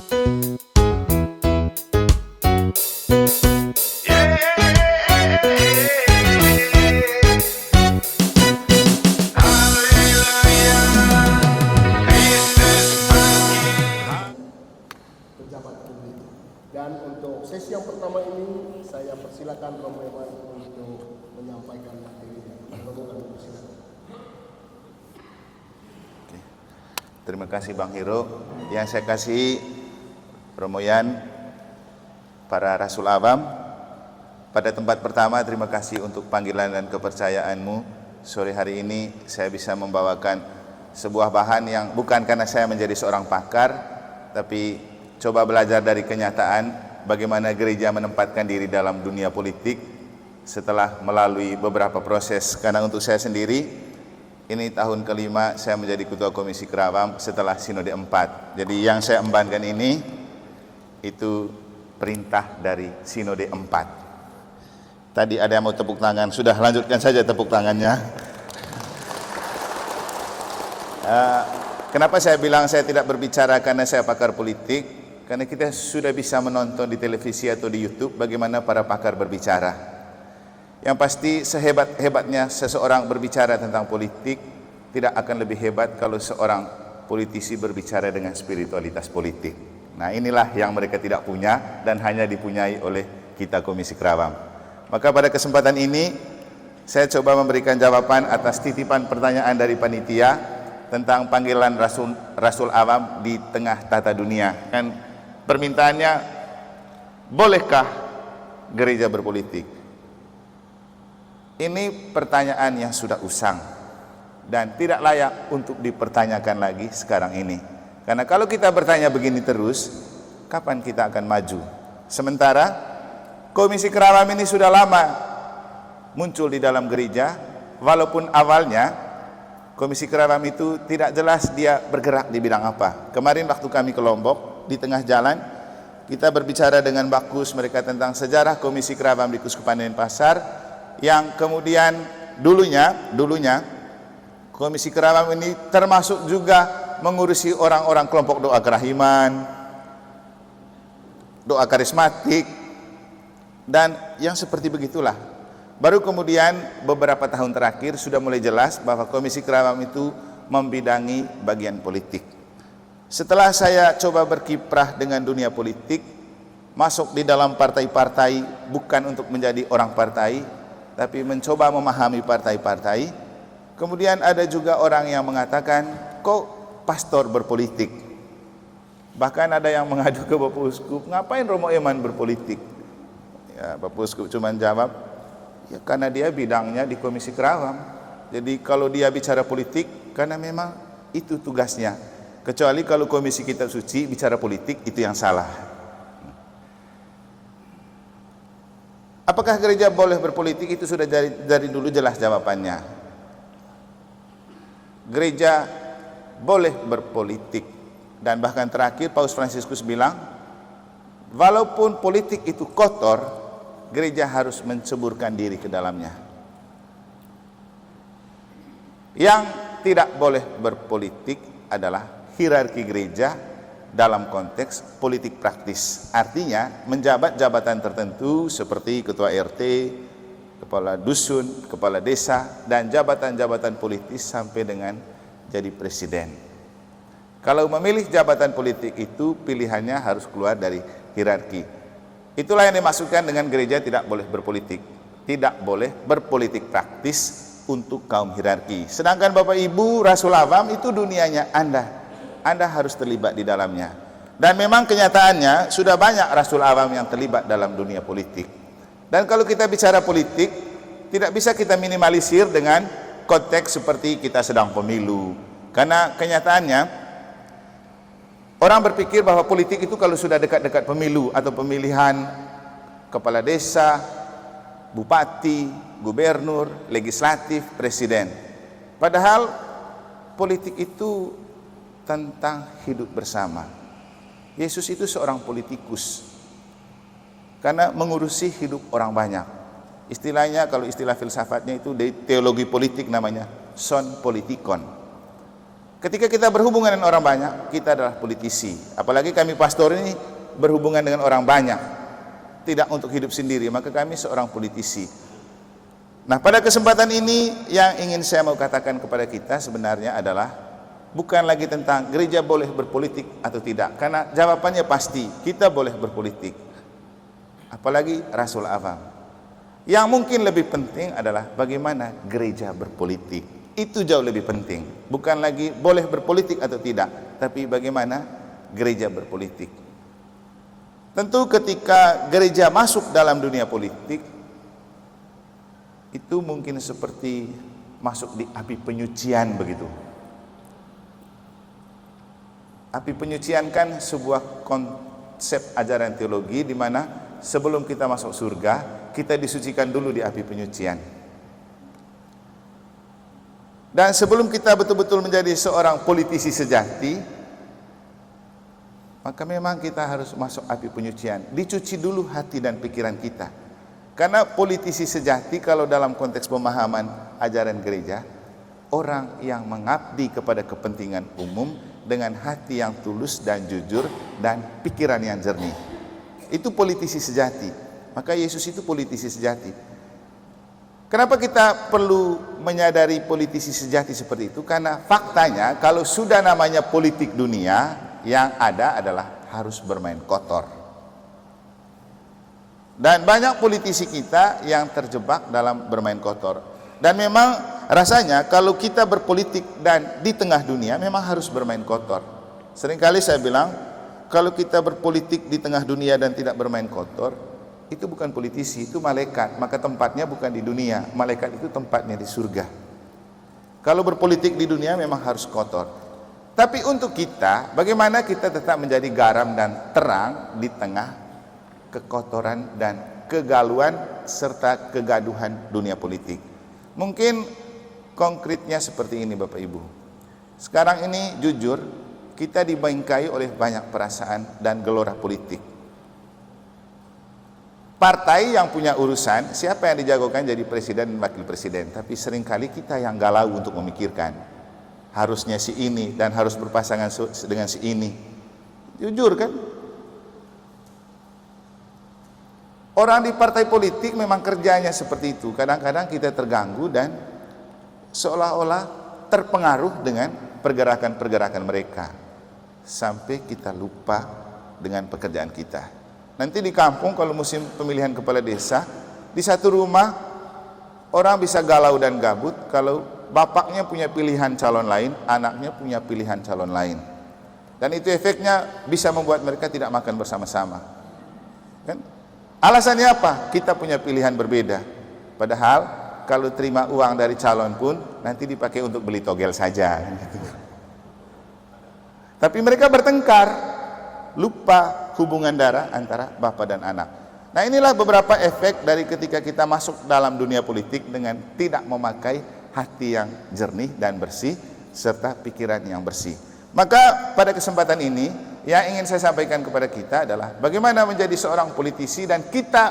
Pejabat publik. Dan untuk sesi yang pertama ini saya persilakan Romo Eman untuk menyampaikan materinya. Romo, kami persilakan. Terima kasih Bang Hiro. Yang saya kasih Romo Yan, para Rasul Awam. Pada tempat pertama, terima kasih untuk panggilan dan kepercayaanmu. Sore hari ini saya bisa membawakan sebuah bahan yang bukan karena saya menjadi seorang pakar, tapi coba belajar dari kenyataan bagaimana gereja menempatkan diri dalam dunia politik setelah melalui beberapa proses. Karena untuk saya sendiri, ini tahun kelima saya menjadi Ketua Komisi Kerawam setelah Sinode 4. Jadi yang saya embankan ini itu perintah dari Sinode 4. Tadi ada yang mau tepuk tangan, sudah lanjutkan saja tepuk tangannya. Kenapa saya bilang saya tidak berbicara karena saya pakar politik? Karena kita sudah bisa menonton di televisi atau di YouTube bagaimana para pakar berbicara. Yang pasti sehebat-hebatnya seseorang berbicara tentang politik, tidak akan lebih hebat kalau seorang politisi berbicara dengan spiritualitas politik. Nah, inilah yang mereka tidak punya dan hanya dipunyai oleh kita Komisi Kerawam. Maka pada kesempatan ini saya coba memberikan jawaban atas titipan pertanyaan dari panitia tentang panggilan Rasul Awam di tengah tata dunia. Kan permintaannya, bolehkah gereja berpolitik? Ini pertanyaan yang sudah usang dan tidak layak untuk dipertanyakan lagi sekarang ini. Karena kalau kita bertanya begini terus, kapan kita akan maju? Sementara Komisi Kerawam ini sudah lama muncul di dalam gereja, walaupun awalnya Komisi Kerawam itu tidak jelas dia bergerak di bidang apa. Kemarin waktu kami ke Lombok, di tengah jalan kita berbicara dengan Bakus mereka tentang sejarah Komisi Kerawam di Keuskupan Denpasar, yang kemudian dulunya Komisi Kerawam ini termasuk juga mengurusi orang-orang kelompok doa kerahiman, doa karismatik, dan yang seperti begitulah. Baru kemudian beberapa tahun terakhir sudah mulai jelas bahwa Komisi Kerawam itu membidangi bagian politik. Setelah saya coba berkiprah dengan dunia politik, masuk di dalam partai-partai bukan untuk menjadi orang partai, tapi mencoba memahami partai-partai. Kemudian ada juga orang yang mengatakan, kok pastor berpolitik? Bahkan ada yang mengadu ke Bapak Uskup, ngapain Romo Eman berpolitik? Ya, Bapak Uskup cuma jawab, ya karena dia bidangnya di Komisi Kerawam. Jadi kalau dia bicara politik, karena memang itu tugasnya. Kecuali kalau Komisi Kitab Suci bicara politik, itu yang salah. Apakah gereja boleh berpolitik? Itu sudah dari dulu jelas jawabannya. Gereja boleh berpolitik. Dan bahkan terakhir Paus Fransiskus bilang, walaupun politik itu kotor, gereja harus menceburkan diri ke dalamnya. Yang tidak boleh berpolitik adalah hierarki gereja dalam konteks politik praktis. Artinya menjabat jabatan tertentu seperti ketua RT, kepala dusun, kepala desa, dan jabatan-jabatan politis sampai dengan jadi presiden. Kalau memilih jabatan politik itu pilihannya harus keluar dari hierarki. Itulah yang dimaksudkan dengan gereja tidak boleh berpolitik. Tidak boleh berpolitik praktis untuk kaum hierarki. Sedangkan Bapak Ibu Rasul Awam itu dunianya Anda. Anda harus terlibat di dalamnya. Dan memang kenyataannya sudah banyak Rasul Awam yang terlibat dalam dunia politik. Dan kalau kita bicara politik, tidak bisa kita minimalisir dengan konteks seperti kita sedang pemilu. Karena kenyataannya orang berpikir bahwa politik itu kalau sudah dekat-dekat pemilu atau pemilihan kepala desa, bupati, gubernur, legislatif, presiden. Padahal politik itu tentang hidup bersama. Yesus itu seorang politikus karena mengurusi hidup orang banyak. Istilahnya, kalau istilah filsafatnya itu teologi politik namanya son politikon. Ketika kita berhubungan dengan orang banyak, kita adalah politisi. Apalagi kami pastor ini berhubungan dengan orang banyak, tidak untuk hidup sendiri, maka kami seorang politisi. Nah, pada kesempatan ini yang ingin saya mau katakan kepada kita sebenarnya adalah bukan lagi tentang gereja boleh berpolitik atau tidak, karena jawabannya pasti kita boleh berpolitik. Apalagi Rasul Awam. Yang mungkin lebih penting adalah bagaimana gereja berpolitik. Itu jauh lebih penting. Bukan lagi boleh berpolitik atau tidak, tapi bagaimana gereja berpolitik. Tentu ketika gereja masuk dalam dunia politik, itu mungkin seperti masuk di api penyucian begitu. Api penyucian kan sebuah konsep ajaran teologi di mana sebelum kita masuk surga, kita disucikan dulu di api penyucian. Dan sebelum kita betul-betul menjadi seorang politisi sejati, maka memang kita harus masuk api penyucian. Dicuci dulu hati dan pikiran kita. Karena politisi sejati kalau dalam konteks pemahaman ajaran gereja, orang yang mengabdi kepada kepentingan umum dengan hati yang tulus dan jujur dan pikiran yang jernih. Itu politisi sejati. Maka Yesus itu politisi sejati. Kenapa kita perlu menyadari politisi sejati seperti itu? Karena faktanya kalau sudah namanya politik dunia, yang ada adalah harus bermain kotor. Dan banyak politisi kita yang terjebak dalam bermain kotor. Dan memang rasanya kalau kita berpolitik dan di tengah dunia memang harus bermain kotor. Seringkali saya bilang, kalau kita berpolitik di tengah dunia dan tidak bermain kotor, itu bukan politisi, itu malaikat. Maka tempatnya bukan di dunia, malaikat itu tempatnya di surga. Kalau berpolitik di dunia memang harus kotor. Tapi untuk kita, bagaimana kita tetap menjadi garam dan terang di tengah kekotoran dan kegaluan serta kegaduhan dunia politik. Mungkin konkretnya seperti ini Bapak Ibu. Sekarang ini jujur kita dibingkai oleh banyak perasaan dan gelora politik. Partai yang punya urusan, siapa yang dijagokan jadi presiden dan wakil presiden. Tapi seringkali kita yang galau untuk memikirkan. Harusnya si ini dan harus berpasangan dengan si ini. Jujur kan? Orang di partai politik memang kerjanya seperti itu. Kadang-kadang kita terganggu dan seolah-olah terpengaruh dengan pergerakan-pergerakan mereka. Sampai kita lupa dengan pekerjaan kita. Nanti di kampung kalau musim pemilihan kepala desa, di satu rumah orang bisa galau dan gabut kalau bapaknya punya pilihan calon lain, anaknya punya pilihan calon lain. Dan itu efeknya bisa membuat mereka tidak makan bersama-sama. Kan? Alasannya apa? Kita punya pilihan berbeda. Padahal kalau terima uang dari calon pun nanti dipakai untuk beli togel saja. Tapi mereka bertengkar, lupa hubungan darah antara bapak dan anak. Nah, inilah beberapa efek dari ketika kita masuk dalam dunia politik dengan tidak memakai hati yang jernih dan bersih serta pikiran yang bersih. Maka pada kesempatan ini yang ingin saya sampaikan kepada kita adalah bagaimana menjadi seorang politisi dan kita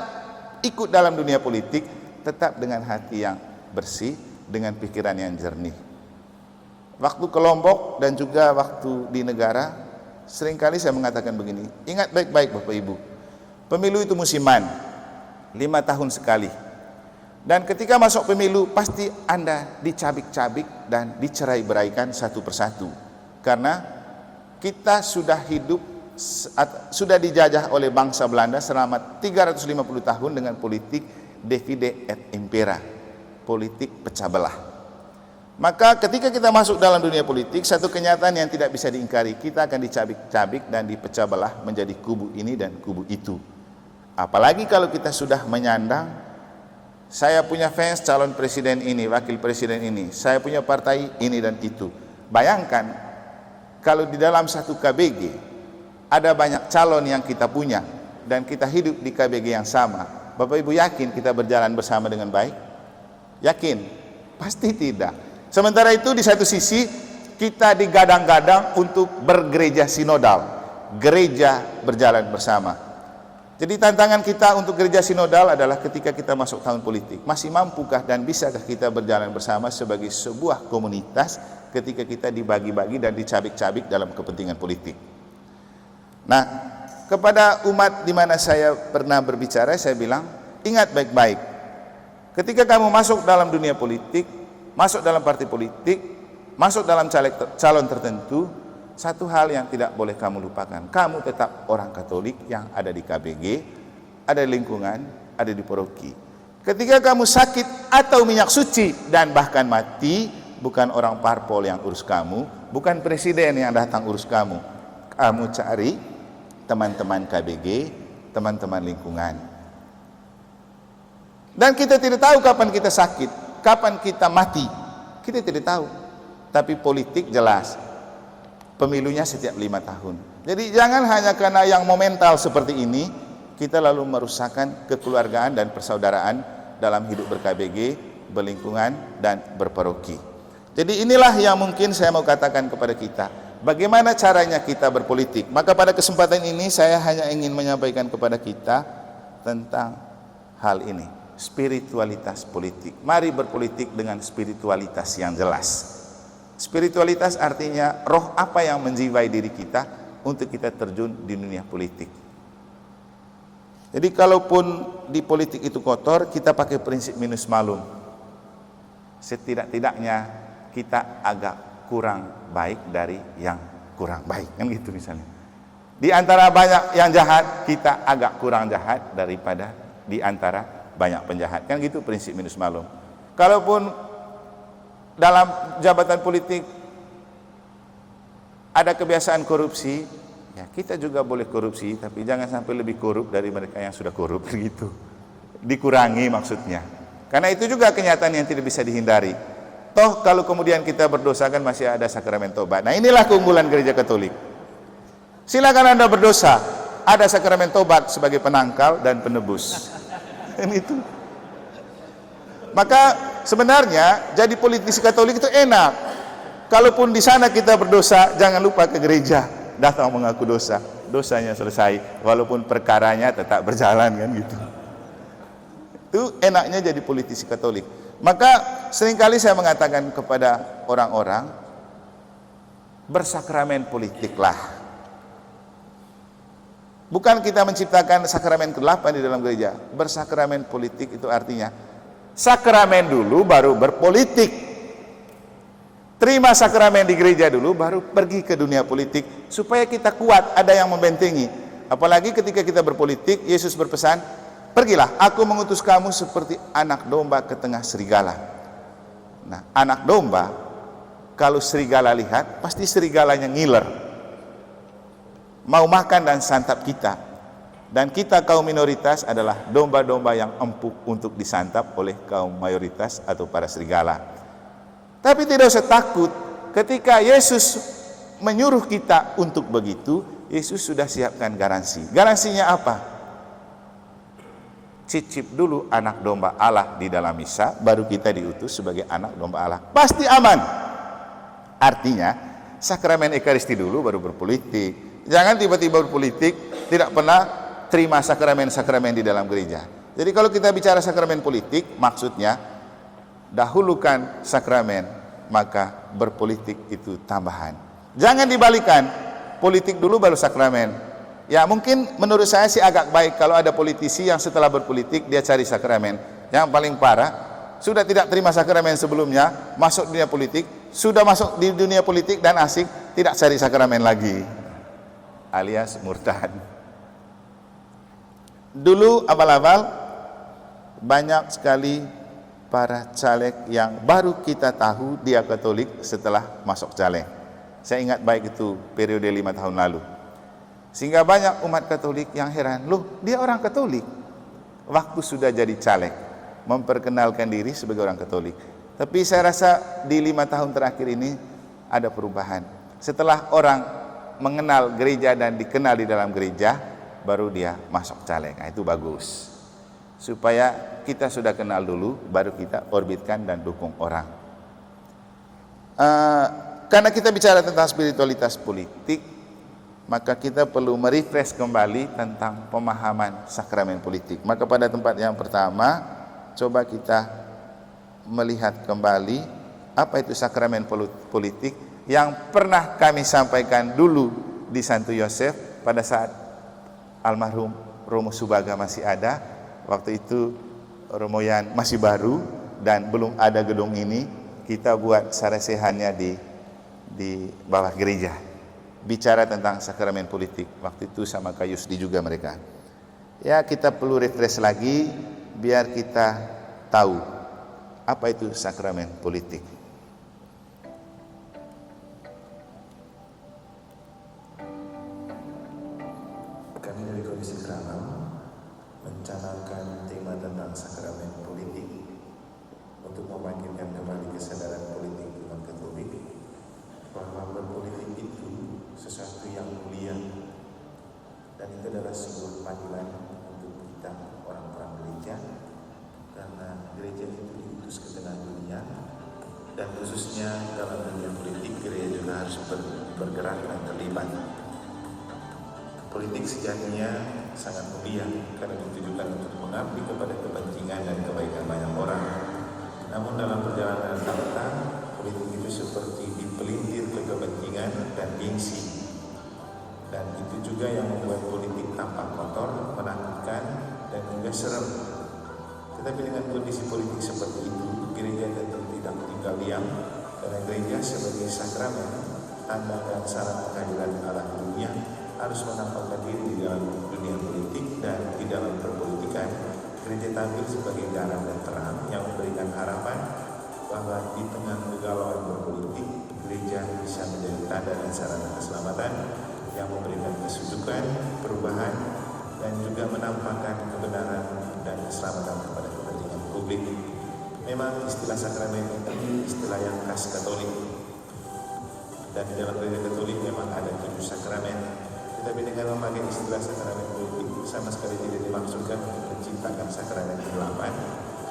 ikut dalam dunia politik tetap dengan hati yang bersih, dengan pikiran yang jernih. Waktu ke Lombok dan juga waktu di negara, seringkali saya mengatakan begini, ingat baik-baik Bapak Ibu, pemilu itu musiman, 5 tahun sekali. Dan ketika masuk pemilu pasti Anda dicabik-cabik dan dicerai-beraikan satu persatu. Karena kita sudah hidup, sudah dijajah oleh bangsa Belanda selama 350 tahun dengan politik divide et impera, politik pecah belah. Maka ketika kita masuk dalam dunia politik, satu kenyataan yang tidak bisa diingkari, kita akan dicabik-cabik dan dipecah belah menjadi kubu ini dan kubu itu. Apalagi kalau kita sudah menyandang, saya punya fans calon presiden ini, wakil presiden ini, saya punya partai ini dan itu. Bayangkan kalau di dalam satu KBG ada banyak calon yang kita punya dan kita hidup di KBG yang sama, Bapak Ibu yakin kita berjalan bersama dengan baik? Yakin? Pasti tidak. Sementara itu di satu sisi kita digadang-gadang untuk bergereja sinodal, gereja berjalan bersama. Jadi tantangan kita untuk gereja sinodal adalah ketika kita masuk tahun politik, masih mampukah dan bisakah kita berjalan bersama sebagai sebuah komunitas ketika kita dibagi-bagi dan dicabik-cabik dalam kepentingan politik. Nah, kepada umat di mana saya pernah berbicara, saya bilang, ingat baik-baik. Ketika kamu masuk dalam dunia politik, masuk dalam partai politik, masuk dalam calon tertentu, satu hal yang tidak boleh kamu lupakan. Kamu tetap orang Katolik yang ada di KBG, ada di lingkungan, ada di paroki. Ketika kamu sakit atau minyak suci dan bahkan mati, bukan orang parpol yang urus kamu, bukan presiden yang datang urus kamu. Kamu cari teman-teman KBG, teman-teman lingkungan. Dan kita tidak tahu kapan kita sakit, kapan kita mati. Kita tidak tahu. Tapi politik jelas. Pemilunya setiap 5 tahun. Jadi jangan hanya karena yang momental seperti ini, kita lalu merusakkan kekeluargaan dan persaudaraan dalam hidup ber-KBG, berlingkungan, dan berparoki. Jadi inilah yang mungkin saya mau katakan kepada kita. Bagaimana caranya kita berpolitik? Maka pada kesempatan ini saya hanya ingin menyampaikan kepada kita tentang hal ini. Spiritualitas politik. Mari berpolitik dengan spiritualitas yang jelas. Spiritualitas artinya roh apa yang menjiwai diri kita untuk kita terjun di dunia politik. Jadi kalaupun di politik itu kotor, kita pakai prinsip minus malum. Setidak-tidaknya kita agak kurang baik dari yang kurang baik, kan gitu misalnya. Di antara banyak yang jahat, kita agak kurang jahat daripada di antara banyak penjahat, kan gitu prinsip minus malum. Kalaupun dalam jabatan politik ada kebiasaan korupsi, ya kita juga boleh korupsi, tapi jangan sampai lebih korup dari mereka yang sudah korup, gitu. Dikurangi maksudnya. Karena itu juga kenyataan yang tidak bisa dihindari. Toh kalau kemudian kita berdosa kan masih ada sakramen tobat. Nah inilah keunggulan gereja Katolik. Silakan Anda berdosa, ada sakramen tobat sebagai penangkal dan penebus. Ini itu. Maka sebenarnya jadi politisi Katolik itu enak. Kalaupun di sana kita berdosa, jangan lupa ke gereja, datang mengaku dosa, dosanya selesai, walaupun perkaranya tetap berjalan, kan gitu. Itu enaknya jadi politisi Katolik. Maka seringkali saya mengatakan kepada orang-orang, bersakramen politiklah. Bukan kita menciptakan sakramen ke-8 di dalam gereja. Bersakramen politik itu artinya sakramen dulu baru berpolitik. Terima sakramen di gereja dulu baru pergi ke dunia politik supaya kita kuat, ada yang membentengi. Apalagi ketika kita berpolitik, Yesus berpesan, pergilah, aku mengutus kamu seperti anak domba ke tengah serigala. Nah, anak domba, kalau serigala lihat, pasti serigalanya ngiler. Mau makan dan santap kita. Dan kita kaum minoritas adalah domba-domba yang empuk untuk disantap oleh kaum mayoritas atau para serigala. Tapi tidak usah takut, ketika Yesus menyuruh kita untuk begitu, Yesus sudah siapkan garansi. Garansinya apa? Cicip dulu anak domba Allah di dalam misa, baru kita diutus sebagai anak domba Allah. Pasti aman. Artinya, sakramen Ekaristi dulu baru berpolitik. Jangan tiba-tiba berpolitik, tidak pernah terima sakramen-sakramen di dalam gereja. Jadi kalau kita bicara sakramen politik, maksudnya dahulukan sakramen, maka berpolitik itu tambahan. Jangan dibalikan, politik dulu baru sakramen. Ya mungkin menurut saya sih agak baik kalau ada politisi yang setelah berpolitik dia cari sakramen. Yang paling parah, sudah tidak terima sakramen sebelumnya, masuk dunia politik, sudah masuk di dunia politik dan asik, tidak cari sakramen lagi, alias murtad. Dulu abal-abal banyak sekali para caleg yang baru kita tahu dia Katolik setelah masuk caleg. Saya ingat baik itu periode 5 tahun lalu. Sehingga banyak umat Katolik yang heran, loh dia orang Katolik, waktu sudah jadi caleg, memperkenalkan diri sebagai orang Katolik. Tapi saya rasa di 5 tahun terakhir ini ada perubahan. Setelah orang mengenal gereja dan dikenal di dalam gereja, baru dia masuk caleg. Nah, itu bagus. Supaya kita sudah kenal dulu, baru kita orbitkan dan dukung orang. Karena kita bicara tentang spiritualitas politik, maka kita perlu merefresh kembali tentang pemahaman sakramen politik. Maka pada tempat yang pertama, coba kita melihat kembali Apa itu sakramen politik yang pernah kami sampaikan dulu di Santo Yosef pada saat almarhum Romo Subaga masih ada. Waktu itu Romo Yan masih baru dan belum ada gedung ini. Kita buat sarasehannya di bawah gereja. Bicara tentang sakramen politik. Waktu itu sama Kak Yusdi juga mereka. Ya, kita perlu refresh lagi biar kita tahu apa itu sakramen politik. Kami dari Komisi Keramam mencanangkan tema tentang sakramen politik untuk membangkitkan kembali kesadaran politik umat Katolik bahwa berpolitik itu sesuatu yang mulia dan itu adalah sebuah panggilan untuk kita orang-orang gereja, karena gereja itu diutus ke tengah dunia dan khususnya dalam dunia politik gereja juga harus bergerak dan terlibat. Politik sejatinya sangat mulia karena ditujukan untuk mengabdi kepada kepentingan dan kebaikan banyak orang. Namun dalam perjalanan fakta, politik itu seperti dipelintir ke kepentingan dan gengsi. Dan itu juga yang membuat politik tampak kotor, menakutkan, dan juga serem. Tetapi dengan kondisi politik seperti itu, gereja tentu tidak tinggal diam, karena gereja sebagai sakramen, tanda dan syarat kehadiran Allah di dunia, harus menampakkan diri di dalam dunia politik dan di dalam perpolitikan. Gereja tampil sebagai garam dan terang yang memberikan harapan bahwa di tengah kegalauan berpolitik, gereja bisa menjadi tanda dan sarana keselamatan yang memberikan kesujukan, perubahan, dan juga menampakkan kebenaran dan keselamatan kepada kepentingan publik. Memang istilah sakramen ini istilah yang khas Katolik, dan di dalam gereja Katolik memang ada 7 sakramen. Tetapi dengan memakai istilah sakramen politik sama sekali tidak dimaksudkan untuk menciptakan sakramen ke-8,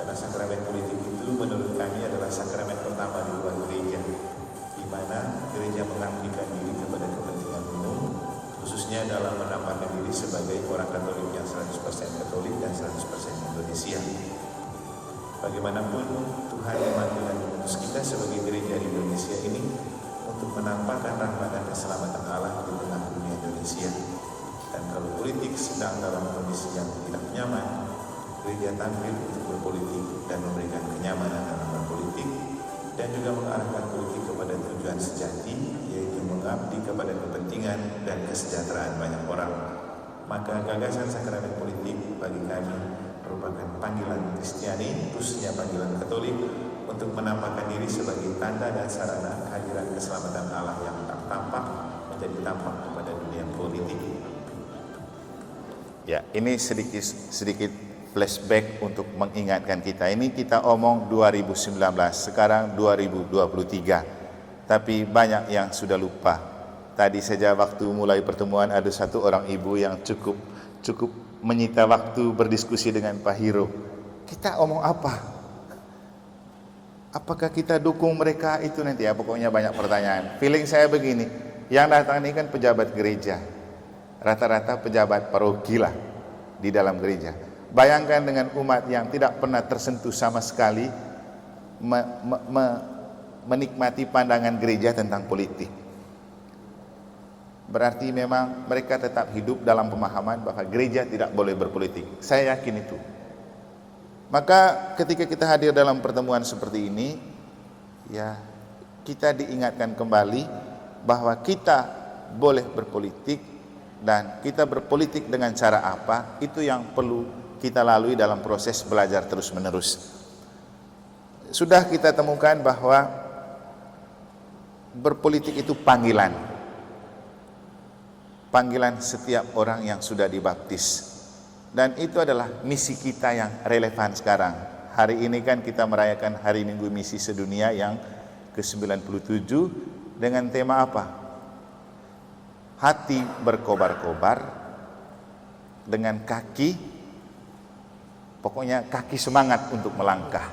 karena sakramen politik itu menurut kami adalah sakramen pertama di luar gereja, di mana gereja mengabdikan diri kepada kepentingan umum, khususnya dalam menampakkan diri sebagai orang Katolik yang 100% Katolik dan 100% Indonesia. Bagaimanapun Tuhan memang dengan mengutus kita sebagai gereja di Indonesia ini untuk menampakkan rahmat dan keselamatan Allah di tengah dunia Indonesia. Dan kalau politik sedang dalam kondisi yang tidak nyaman, gereja tampil untuk berpolitik dan memberikan kenyamanan dalam berpolitik, dan juga mengarahkan politik kepada tujuan sejati, yaitu mengabdi kepada kepentingan dan kesejahteraan banyak orang. Maka gagasan sakramen politik bagi kami merupakan panggilan Kristiani, khususnya panggilan Katolik, untuk menampakkan diri sebagai tanda dan sarana kehadiran keselamatan Allah yang tak tampak menjadi tampak kepada dunia politik. Ya, ini sedikit flashback untuk mengingatkan kita. Ini kita omong 2019, sekarang 2023. Tapi banyak yang sudah lupa. Tadi saja waktu mulai pertemuan ada satu orang ibu yang cukup menyita waktu berdiskusi dengan Pak Hiro. Kita omong apa? Apakah kita dukung mereka itu nanti ya? Pokoknya banyak pertanyaan. Feeling saya begini, yang datang ini kan pejabat gereja, rata-rata pejabat paroki lah di dalam gereja. Bayangkan dengan umat yang tidak pernah tersentuh sama sekali menikmati pandangan gereja tentang politik. Berarti memang mereka tetap hidup dalam pemahaman bahwa gereja tidak boleh berpolitik. Saya yakin itu. Maka ketika kita hadir dalam pertemuan seperti ini, ya kita diingatkan kembali bahwa kita boleh berpolitik, dan kita berpolitik dengan cara apa, itu yang perlu kita lalui dalam proses belajar terus-menerus. Sudah kita temukan bahwa berpolitik itu panggilan setiap orang yang sudah dibaptis. Dan itu adalah misi kita yang relevan sekarang. Hari ini kan kita merayakan Hari Minggu Misi Sedunia yang ke-97 dengan tema apa? Hati berkobar-kobar dengan kaki, pokoknya kaki semangat untuk melangkah.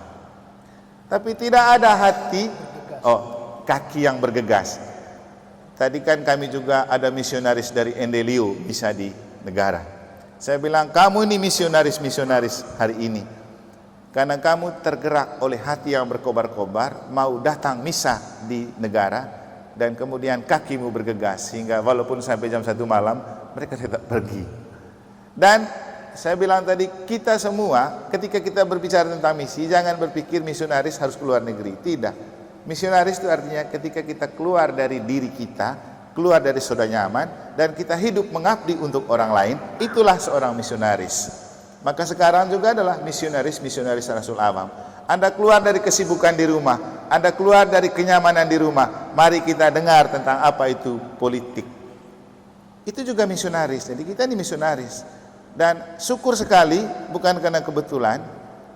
Tapi tidak ada hati, kaki yang bergegas. Tadi kan kami juga ada misionaris dari Endelio bisa di negara. Saya bilang, kamu ini misionaris hari ini. karena kamu tergerak oleh hati yang berkobar-kobar, mau datang misa di negara, dan kemudian kakimu bergegas sehingga walaupun sampai jam 1 malam mereka tetap pergi. Dan saya bilang tadi, kita semua ketika kita berbicara tentang misi, jangan berpikir misionaris harus keluar negeri. Tidak. Misionaris itu artinya ketika kita keluar dari diri kita, keluar dari zona nyaman, dan kita hidup mengabdi untuk orang lain, itulah seorang misionaris. Maka sekarang juga adalah misionaris Rasul Awam. Anda keluar dari kesibukan di rumah, Anda keluar dari kenyamanan di rumah, mari kita dengar tentang apa itu politik. Itu juga misionaris. Jadi kita ini misionaris. Dan syukur sekali, bukan karena kebetulan,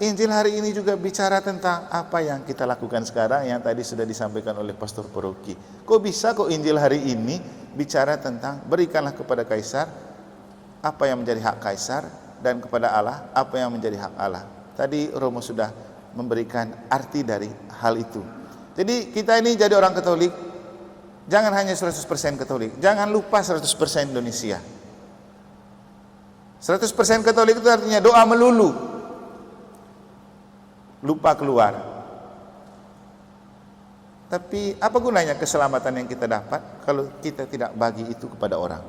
Injil hari ini juga bicara tentang apa yang kita lakukan sekarang, yang tadi sudah disampaikan oleh Pastor Poroki. Kok bisa kok Injil hari ini bicara tentang berikanlah kepada Kaisar apa yang menjadi hak Kaisar, dan kepada Allah apa yang menjadi hak Allah. Tadi Romo sudah memberikan arti dari hal itu. Jadi kita ini jadi orang Katolik, jangan hanya 100% Katolik, jangan lupa 100% Indonesia. 100% Katolik itu artinya doa melulu, lupa keluar. Tapi apa gunanya keselamatan yang kita dapat kalau kita tidak bagi itu kepada orang?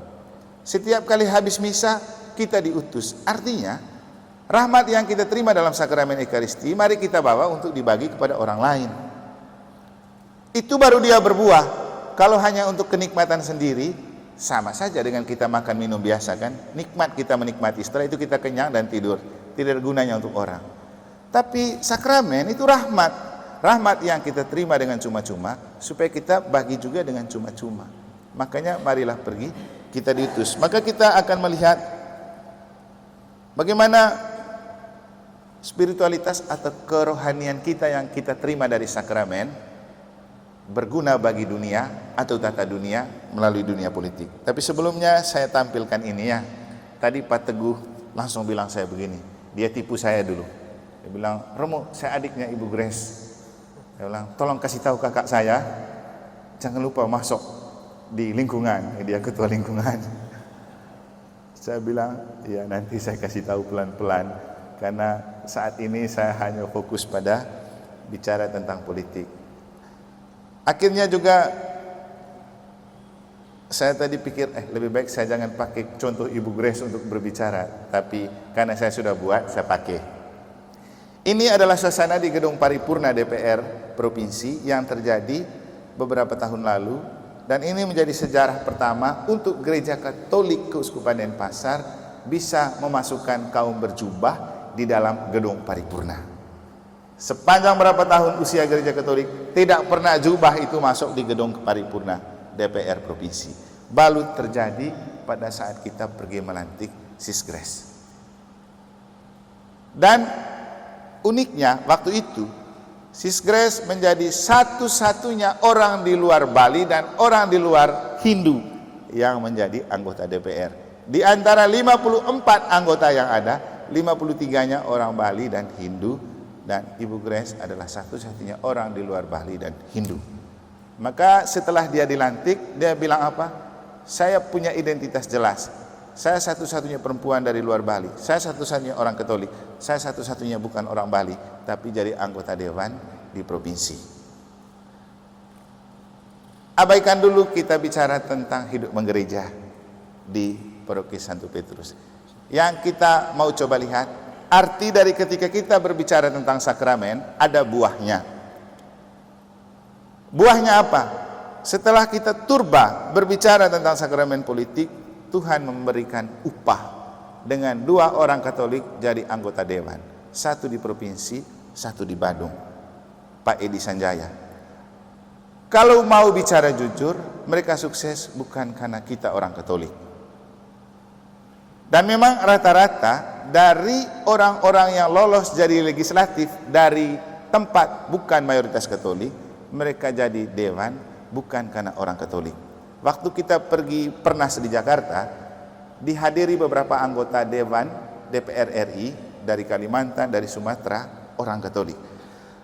Setiap kali habis misa kita diutus. Artinya rahmat yang kita terima dalam sakramen Ekaristi mari kita bawa untuk dibagi kepada orang lain. Itu baru dia berbuah. Kalau hanya untuk kenikmatan sendiri, sama saja dengan kita makan minum biasa kan. Nikmat kita menikmati, setelah itu kita kenyang dan tidur. Tidak ada gunanya untuk orang. Tapi sakramen itu rahmat. Rahmat yang kita terima dengan cuma-cuma, supaya kita bagi juga dengan cuma-cuma. Makanya marilah pergi, kita diutus. Maka kita akan melihat bagaimana spiritualitas atau kerohanian kita yang kita terima dari sakramen berguna bagi dunia atau tata dunia melalui dunia politik. Tapi sebelumnya saya tampilkan ini ya. Tadi Pak Teguh langsung bilang saya begini, dia tipu saya dulu. Dia bilang, Romo, saya adiknya Ibu Grace. Dia bilang, tolong kasih tahu kakak saya, jangan lupa masuk di lingkungan. Dia ketua lingkungan. Saya bilang, ya nanti saya kasih tahu pelan-pelan, karena saat ini saya hanya fokus pada bicara tentang politik. Akhirnya juga saya tadi pikir, lebih baik saya jangan pakai contoh Ibu Grace untuk berbicara, tapi karena saya sudah buat, saya pakai. Ini adalah suasana di gedung paripurna DPR Provinsi yang terjadi beberapa tahun lalu, dan ini menjadi sejarah pertama untuk Gereja Katolik Keuskupan Denpasar bisa memasukkan kaum berjubah di dalam gedung paripurna. Sepanjang berapa tahun usia Gereja Katolik, tidak pernah jubah itu masuk di gedung paripurna DPR Provinsi. Baru terjadi pada saat kita pergi melantik Sis Grace. Dan uniknya waktu itu Sis Grace menjadi satu-satunya orang di luar Bali dan orang di luar Hindu yang menjadi anggota DPR. Di antara 54 anggota yang ada, 53-nya orang Bali dan Hindu, dan Ibu Grace adalah satu-satunya orang di luar Bali dan Hindu. Maka setelah dia dilantik, dia bilang apa? Saya punya identitas jelas. Saya satu-satunya perempuan dari luar Bali. Saya satu-satunya orang Katolik. Saya satu-satunya bukan orang Bali, tapi jadi anggota dewan di provinsi. Abaikan dulu kita bicara tentang hidup menggereja di Paroki Santo Petrus. Yang kita mau coba lihat, arti dari ketika kita berbicara tentang sakramen, ada buahnya. Buahnya apa? Setelah kita turba berbicara tentang sakramen politik, Tuhan memberikan upah dengan 2 orang Katolik jadi anggota dewan. 1 di provinsi, 1 di Badung, Pak Edi Sanjaya. Kalau mau bicara jujur, mereka sukses bukan karena kita orang Katolik. Dan memang rata-rata dari orang-orang yang lolos jadi legislatif dari tempat bukan mayoritas Katolik, mereka jadi dewan bukan karena orang Katolik. Waktu kita pergi Pernas di Jakarta, dihadiri beberapa anggota dewan DPR RI dari Kalimantan, dari Sumatera, orang Katolik.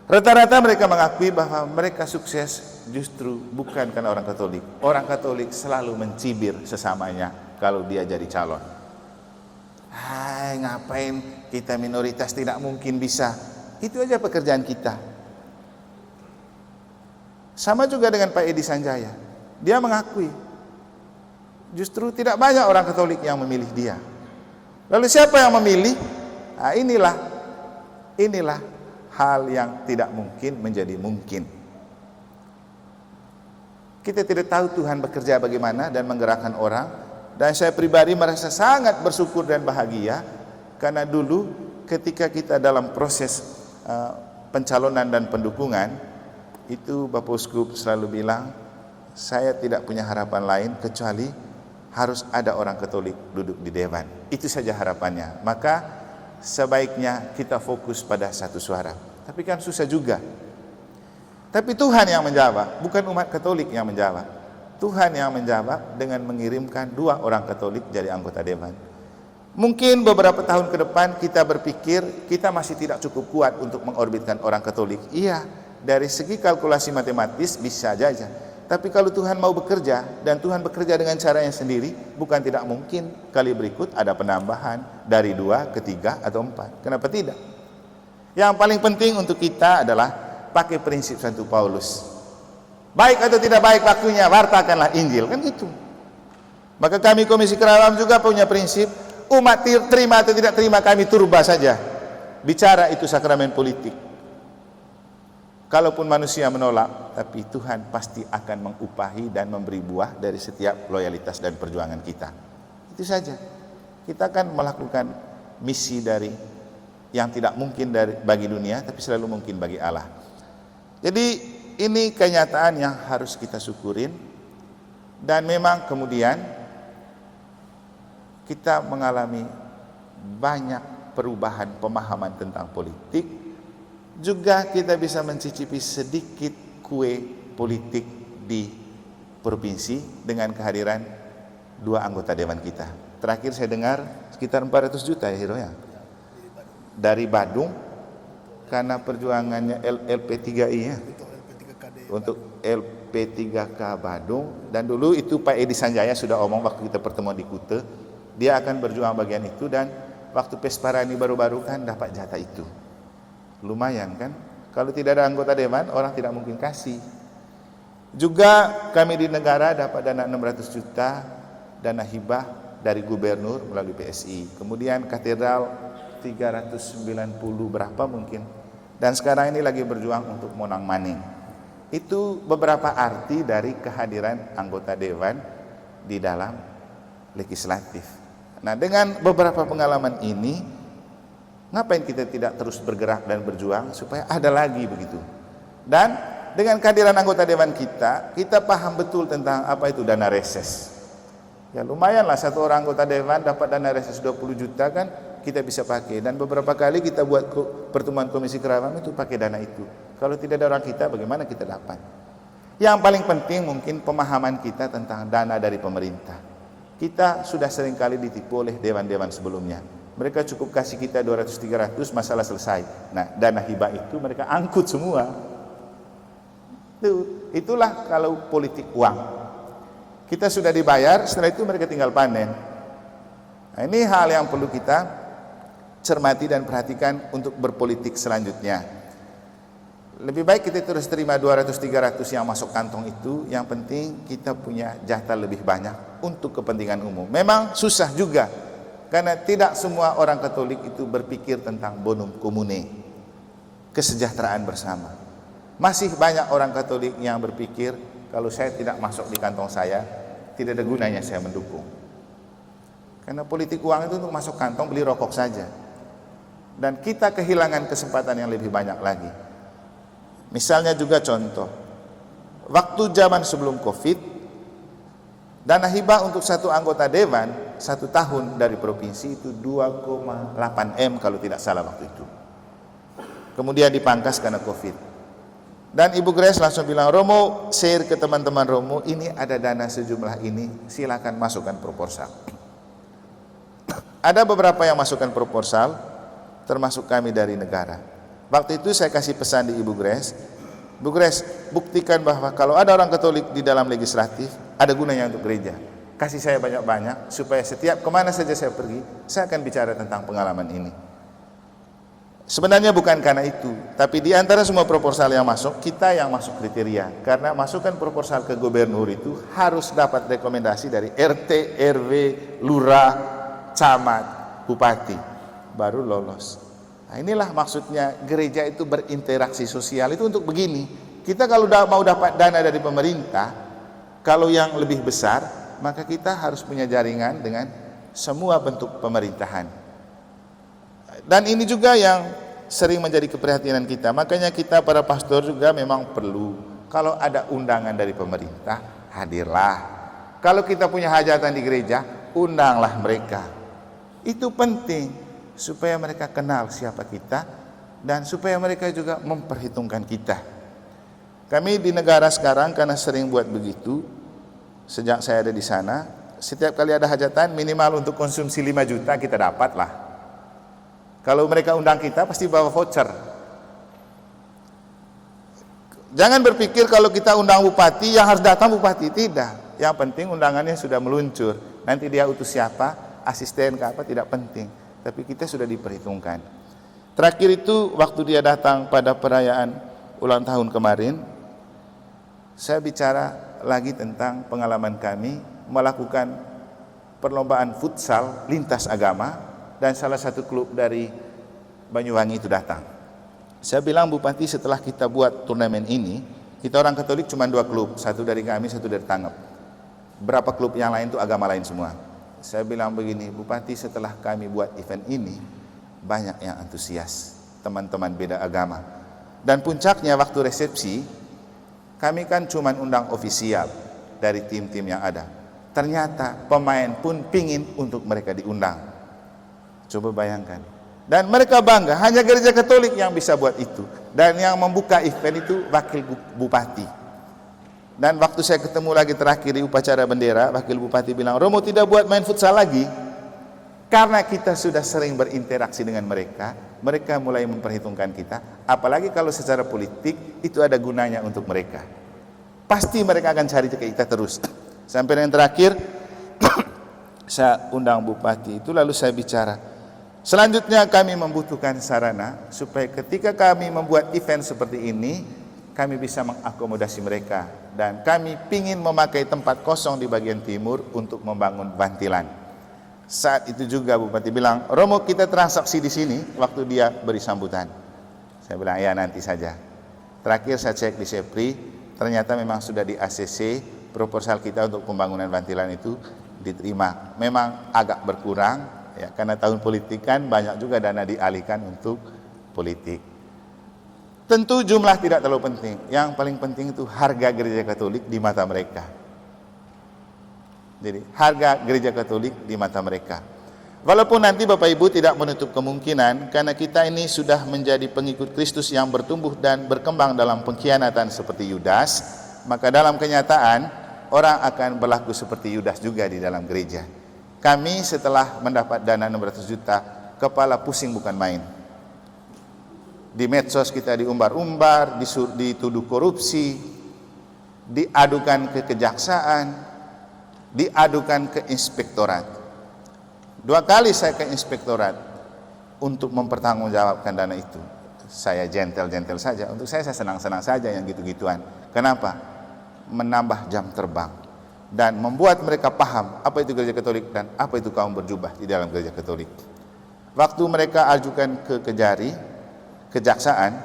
Rata-rata mereka mengakui bahwa mereka sukses justru bukan karena orang Katolik. Orang Katolik selalu mencibir sesamanya kalau dia jadi calon. Hai, ngapain kita minoritas tidak mungkin bisa Itu aja pekerjaan kita. Sama juga dengan Pak Edi Sanjaya. Dia mengakui justru tidak banyak orang Katolik yang memilih dia. Lalu siapa yang memilih? Nah, inilah hal yang tidak mungkin menjadi mungkin. Kita tidak tahu Tuhan bekerja bagaimana dan menggerakkan orang. Dan saya pribadi merasa sangat bersyukur dan bahagia karena dulu ketika kita dalam proses pencalonan dan pendukungan, itu Bapak Uskup selalu bilang, saya tidak punya harapan lain kecuali harus ada orang Katolik duduk di dewan. Itu saja harapannya. Maka sebaiknya kita fokus pada satu suara. Tapi kan susah juga. Tapi Tuhan yang menjawab, bukan umat Katolik yang menjawab. Tuhan yang menjawab dengan mengirimkan 2 orang Katolik jadi anggota dewan. Mungkin beberapa tahun ke depan kita berpikir kita masih tidak cukup kuat untuk mengorbitkan orang Katolik. Iya, dari segi kalkulasi matematis bisa saja. Tapi kalau Tuhan mau bekerja dan Tuhan bekerja dengan caranya sendiri, bukan tidak mungkin kali berikut ada penambahan dari 2 ke 3 atau 4. Kenapa tidak? Yang paling penting untuk kita adalah pakai prinsip Santo Paulus. Baik atau tidak baik waktunya, wartakanlah Injil, kan gitu. Maka kami Komisi Kerawang juga punya prinsip, umat terima atau tidak terima kami turba saja. Bicara itu sakramen politik. Kalaupun manusia menolak, tapi Tuhan pasti akan mengupahi dan memberi buah dari setiap loyalitas dan perjuangan kita. Itu saja. Kita akan melakukan misi dari yang tidak mungkin bagi dunia, tapi selalu mungkin bagi Allah. Jadi ini kenyataan yang harus kita syukurin. Dan memang kemudian kita mengalami banyak perubahan pemahaman tentang politik. Juga kita bisa mencicipi sedikit kue politik di provinsi dengan kehadiran 2 anggota dewan kita. Terakhir saya dengar sekitar 400 juta ya Hiro ya. Dari Badung karena perjuangannya LP3I ya. Untuk LP3K Badung, dan dulu itu Pak Edi Sanjaya sudah omong waktu kita pertemuan di Kute, dia akan berjuang bagian itu, dan waktu Pesparani baru-baru kan dapat jatah itu. Lumayan kan? Kalau tidak ada anggota dewan, orang tidak mungkin kasih. Juga kami di negara dapat dana 600 juta, dana hibah dari gubernur melalui PSI. Kemudian katedral 390 berapa mungkin. Dan sekarang ini lagi berjuang untuk Monang Maning. Itu beberapa arti dari kehadiran anggota dewan di dalam legislatif. Nah, dengan beberapa pengalaman ini, ngapain kita tidak terus bergerak dan berjuang supaya ada lagi begitu. Dan dengan kehadiran anggota dewan kita paham betul tentang apa itu dana reses. Ya lumayanlah satu orang anggota dewan dapat dana reses 20 juta kan kita bisa pakai. Dan beberapa kali kita buat pertemuan Komisi Kerawang itu pakai dana itu. Kalau tidak ada orang kita, bagaimana kita dapat? Yang paling penting mungkin pemahaman kita tentang dana dari pemerintah. Kita sudah seringkali ditipu oleh dewan-dewan sebelumnya. Mereka cukup kasih kita 200-300, masalah selesai. Nah, dana hibah itu mereka angkut semua. Itulah kalau politik uang. Kita sudah dibayar, setelah itu mereka tinggal panen. Nah, ini hal yang perlu kita cermati dan perhatikan untuk berpolitik selanjutnya. Lebih baik kita terus terima 200-300 yang masuk kantong itu. Yang penting kita punya jatah lebih banyak untuk kepentingan umum. Memang susah juga, karena tidak semua orang Katolik itu berpikir tentang bonum commune, kesejahteraan bersama. Masih banyak orang Katolik yang berpikir kalau saya tidak masuk di kantong saya, tidak ada gunanya saya mendukung. Karena politik uang itu untuk masuk kantong beli rokok saja. Dan kita kehilangan kesempatan yang lebih banyak lagi. Misalnya juga contoh, waktu zaman sebelum Covid, dana hibah untuk satu anggota dewan 1 tahun dari provinsi itu 2,8 M kalau tidak salah waktu itu. Kemudian dipangkas karena Covid. Dan Ibu Grace langsung bilang, Romo, share ke teman-teman Romo, ini ada dana sejumlah ini, silakan masukkan proposal. Ada beberapa yang masukkan proposal, termasuk kami dari negara. Waktu itu saya kasih pesan di Ibu Grace, Bu Grace, buktikan bahwa kalau ada orang Katolik di dalam legislatif, ada gunanya untuk gereja. Kasih saya banyak-banyak, supaya setiap kemana saja saya pergi, saya akan bicara tentang pengalaman ini. Sebenarnya bukan karena itu, tapi di antara semua proposal yang masuk, kita yang masuk kriteria. Karena masukan proposal ke gubernur itu harus dapat rekomendasi dari RT, RW, lurah, camat, bupati, baru lolos. Nah, inilah maksudnya gereja itu berinteraksi sosial itu untuk begini. Kita kalau mau dapat dana dari pemerintah, kalau yang lebih besar, maka kita harus punya jaringan dengan semua bentuk pemerintahan. Dan ini juga yang sering menjadi keprihatinan kita. Makanya kita para pastor juga memang perlu, kalau ada undangan dari pemerintah, hadirlah. Kalau kita punya hajatan di gereja, undanglah mereka. Itu penting supaya mereka kenal siapa kita dan supaya mereka juga memperhitungkan kita. Kami di negara sekarang karena sering buat begitu, sejak saya ada di sana, setiap kali ada hajatan minimal untuk konsumsi 5 juta kita dapat lah. Kalau mereka undang kita pasti bawa voucher. Jangan berpikir kalau kita undang bupati yang harus datang bupati, tidak. Yang penting undangannya sudah meluncur. Nanti dia utus siapa, asisten ke apa, tidak penting. Tapi kita sudah diperhitungkan. Terakhir itu waktu dia datang pada perayaan ulang tahun kemarin, saya bicara lagi tentang pengalaman kami melakukan perlombaan futsal lintas agama. Dan salah satu klub dari Banyuwangi itu datang. Saya bilang, Bupati, setelah kita buat turnamen ini, kita orang Katolik cuma 2 klub, satu dari kami, satu dari Tangep. Berapa klub yang lain itu agama lain semua. Saya bilang begini, Bupati, setelah kami buat event ini, banyak yang antusias, teman-teman beda agama. Dan puncaknya waktu resepsi, kami kan cuma undang ofisial dari tim-tim yang ada. Ternyata pemain pun pingin untuk mereka diundang. Coba bayangkan. Dan mereka bangga, hanya gereja Katolik yang bisa buat itu. Dan yang membuka event itu wakil bupati. Dan waktu saya ketemu lagi terakhir di upacara bendera, wakil bupati bilang, Romo tidak buat main futsal lagi. Karena kita sudah sering berinteraksi dengan mereka, mereka mulai memperhitungkan kita. Apalagi kalau secara politik itu ada gunanya untuk mereka. Pasti mereka akan cari ke kita terus. Sampai yang terakhir, saya undang bupati itu, lalu saya bicara, selanjutnya kami membutuhkan sarana supaya ketika kami membuat event seperti ini, kami bisa mengakomodasi mereka. Dan kami ingin memakai tempat kosong di bagian timur untuk membangun bantilan. Saat itu juga Bupati bilang, Romo kita transaksi di sini, waktu dia beri sambutan. Saya bilang, ya nanti saja. Terakhir saya cek di Sepri, ternyata memang sudah di ACC, proposal kita untuk pembangunan bantilan itu diterima. Memang agak berkurang, ya, karena tahun politik kan banyak juga dana dialihkan untuk politik. Tentu jumlah tidak terlalu penting. Yang paling penting itu harga gereja Katolik di mata mereka. Jadi harga gereja Katolik di mata mereka. Walaupun nanti Bapak Ibu tidak menutup kemungkinan, karena kita ini sudah menjadi pengikut Kristus yang bertumbuh dan berkembang dalam pengkhianatan seperti Yudas, maka dalam kenyataan orang akan berlaku seperti Yudas juga di dalam gereja. Kami setelah mendapat dana 600 juta, kepala pusing bukan main. Di medsos kita diumbar-umbar, dituduh korupsi, diadukan ke kejaksaan, diadukan ke inspektorat. 2 kali saya ke inspektorat untuk mempertanggungjawabkan dana itu. Saya gentle-gentle saja, untuk saya senang-senang saja yang gitu-gituan. Kenapa? Menambah jam terbang dan membuat mereka paham apa itu gereja Katolik dan apa itu kaum berjubah di dalam gereja Katolik. Waktu mereka ajukan ke kejaksaan,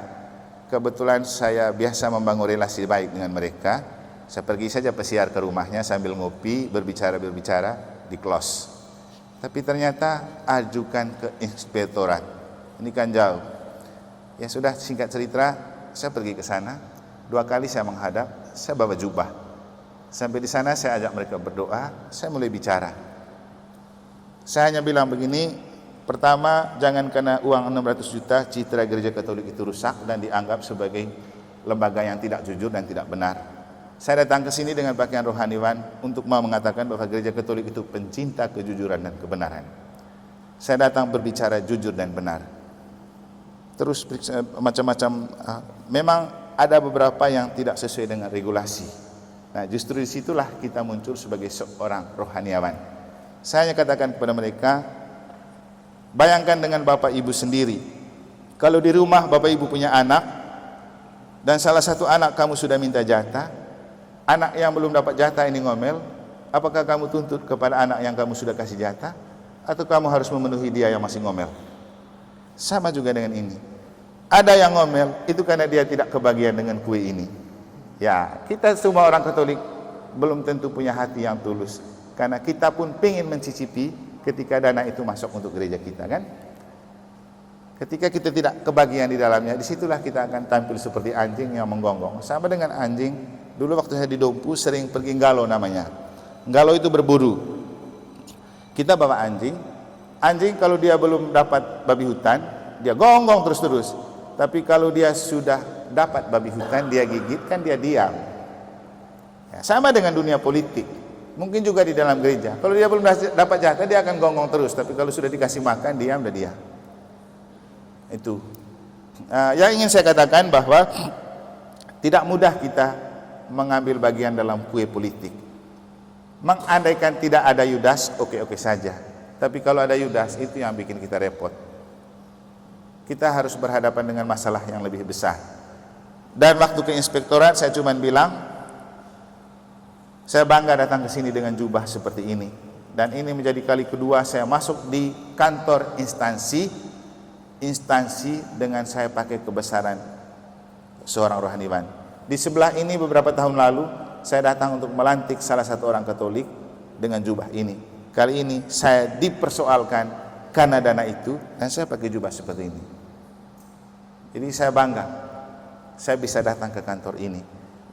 kebetulan saya biasa membangun relasi baik dengan mereka. Saya pergi saja pesiar ke rumahnya sambil ngopi, berbicara di close. Tapi ternyata ajukan ke inspektorat. Ini kan jauh. Ya sudah, singkat cerita, saya pergi ke sana. 2 kali saya menghadap, saya bawa jubah. Sampai di sana saya ajak mereka berdoa, saya mulai bicara. Saya hanya bilang begini, pertama, jangan karena uang 600 juta citra gereja Katolik itu rusak dan dianggap sebagai lembaga yang tidak jujur dan tidak benar. Saya datang ke sini dengan pakaian rohaniwan untuk mau mengatakan bahwa gereja Katolik itu pencinta kejujuran dan kebenaran. Saya datang berbicara jujur dan benar. Terus macam-macam, memang ada beberapa yang tidak sesuai dengan regulasi. Nah, justru disitulah kita muncul sebagai seorang rohaniawan. Saya hanya katakan kepada mereka, bayangkan dengan Bapak Ibu sendiri, Kalau di rumah Bapak Ibu punya anak, dan salah satu anak kamu sudah minta jatah, anak yang belum dapat jatah ini ngomel, apakah kamu tuntut kepada anak yang kamu sudah kasih jatah, atau kamu harus memenuhi dia yang masih ngomel? Sama juga dengan ini. Ada yang ngomel, itu karena dia tidak kebagian dengan kue ini. Ya, kita semua orang Katolik belum tentu punya hati yang tulus, karena kita pun ingin mencicipi ketika dana itu masuk untuk gereja kita, kan? Ketika kita tidak kebagian di dalamnya, disitulah kita akan tampil seperti anjing yang menggonggong. Sama dengan anjing, dulu waktu saya di Dompu sering pergi ngalo namanya. Ngalo itu berburu. Kita bawa anjing, anjing kalau dia belum dapat babi hutan, dia gonggong terus-terus. Tapi kalau dia sudah dapat babi hutan, dia gigit, kan dia diam. Ya, sama dengan dunia politik. Mungkin juga di dalam gereja. Kalau dia belum dapat jatah, dia akan gonggong terus. Tapi kalau sudah dikasih makan, diam, dah dia. Itu yang ingin saya katakan, bahwa tidak mudah kita mengambil bagian dalam kue politik. Mengandaikan tidak ada Yudas, oke-oke saja. Tapi kalau ada Yudas, itu yang bikin kita repot. Kita harus berhadapan dengan masalah yang lebih besar. Dan waktu ke inspektorat, saya cuma bilang, saya bangga datang ke sini dengan jubah seperti ini. Dan ini menjadi kali kedua saya masuk di kantor instansi dengan saya pakai kebesaran seorang rohaniwan. Di sebelah ini beberapa tahun lalu saya datang untuk melantik salah satu orang Katolik dengan jubah ini. Kali ini saya dipersoalkan karena dana itu, dan saya pakai jubah seperti ini. Jadi saya bangga saya bisa datang ke kantor ini,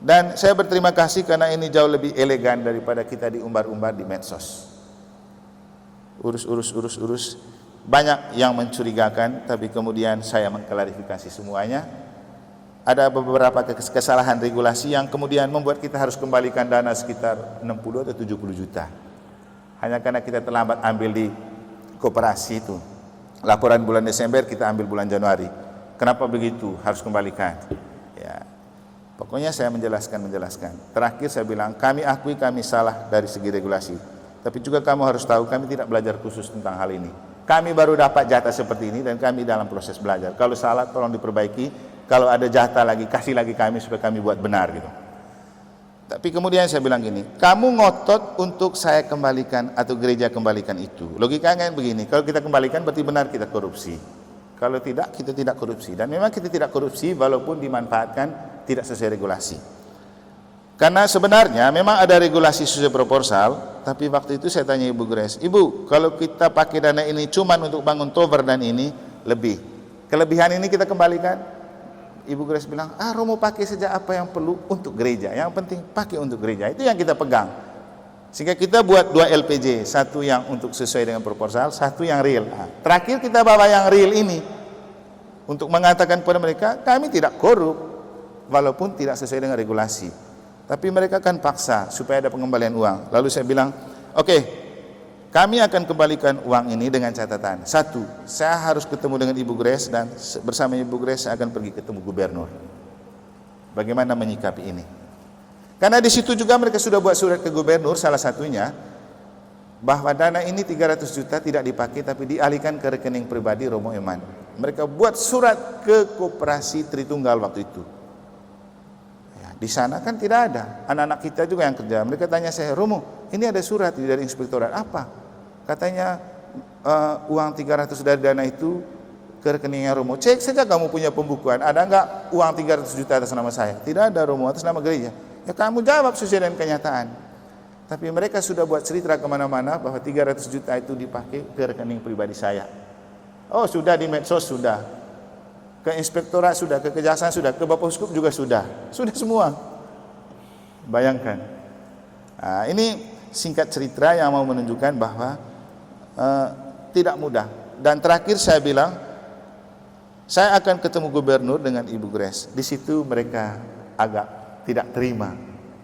dan saya berterima kasih karena ini jauh lebih elegan daripada kita diumbar-umbar di medsos. Urus. Banyak yang mencurigakan, tapi kemudian saya mengklarifikasi semuanya. Ada beberapa kesalahan regulasi yang kemudian membuat kita harus kembalikan dana sekitar 60 atau 70 juta. Hanya karena kita terlambat ambil di koperasi itu. Laporan bulan Desember kita ambil bulan Januari. Kenapa begitu? Harus kembalikan. Ya. Pokoknya saya menjelaskan. Terakhir saya bilang, kami akui kami salah dari segi regulasi. Tapi juga kamu harus tahu, kami tidak belajar khusus tentang hal ini. Kami baru dapat jatah seperti ini dan kami dalam proses belajar. Kalau salah tolong diperbaiki. Kalau ada jatah lagi, kasih lagi kami supaya kami buat benar gitu. Tapi kemudian saya bilang gini, kamu ngotot untuk saya kembalikan atau gereja kembalikan itu. Logikanya begini, kalau kita kembalikan berarti benar kita korupsi. Kalau tidak, kita tidak korupsi. Dan memang kita tidak korupsi walaupun dimanfaatkan tidak sesuai regulasi. Karena sebenarnya memang ada regulasi sesuai proposal, tapi waktu itu saya tanya Ibu Grace, Ibu, kalau kita pakai dana ini cuma untuk bangun tower dan ini lebih, kelebihan ini kita kembalikan? Ibu Grace bilang, Romo pakai saja apa yang perlu untuk gereja, yang penting pakai untuk gereja, itu yang kita pegang. Sehingga kita buat 2 LPJ, satu yang untuk sesuai dengan proposal, satu yang real. Terakhir kita bawa yang real ini untuk mengatakan kepada mereka, kami tidak korup walaupun tidak sesuai dengan regulasi. Tapi mereka kan paksa supaya ada pengembalian uang. Lalu saya bilang, oke, kami akan kembalikan uang ini dengan catatan. Satu, saya harus ketemu dengan Ibu Grace, dan bersama Ibu Grace saya akan pergi ketemu gubernur. Bagaimana menyikapi ini? Karena di situ juga mereka sudah buat surat ke gubernur, salah satunya bahwa dana ini 300 juta tidak dipakai tapi dialihkan ke rekening pribadi Romo Eman. Mereka buat surat ke Koperasi Tritunggal waktu itu. Di sana kan tidak ada, anak-anak kita juga yang kerja. Mereka tanya saya, Romo, ini ada surat dari inspektorat, apa? Katanya uang 300 dari dana itu ke rekeningnya Romo. Cek saja kamu punya pembukuan, ada enggak uang 300 juta atas nama saya? Tidak ada, Romo, atas nama gereja. Ya kamu jawab sesuai dengan kenyataan. Tapi mereka sudah buat cerita kemana-mana bahwa 300 juta itu dipakai ke rekening pribadi saya. Oh sudah, di medsos sudah, ke inspektorat sudah, ke kejaksaan sudah, ke Bapak Uskup juga sudah semua. Bayangkan. Nah, ini singkat cerita yang mau menunjukkan bahwa tidak mudah. Dan terakhir saya bilang, saya akan ketemu gubernur dengan Ibu Grace. Di situ mereka agak tidak terima.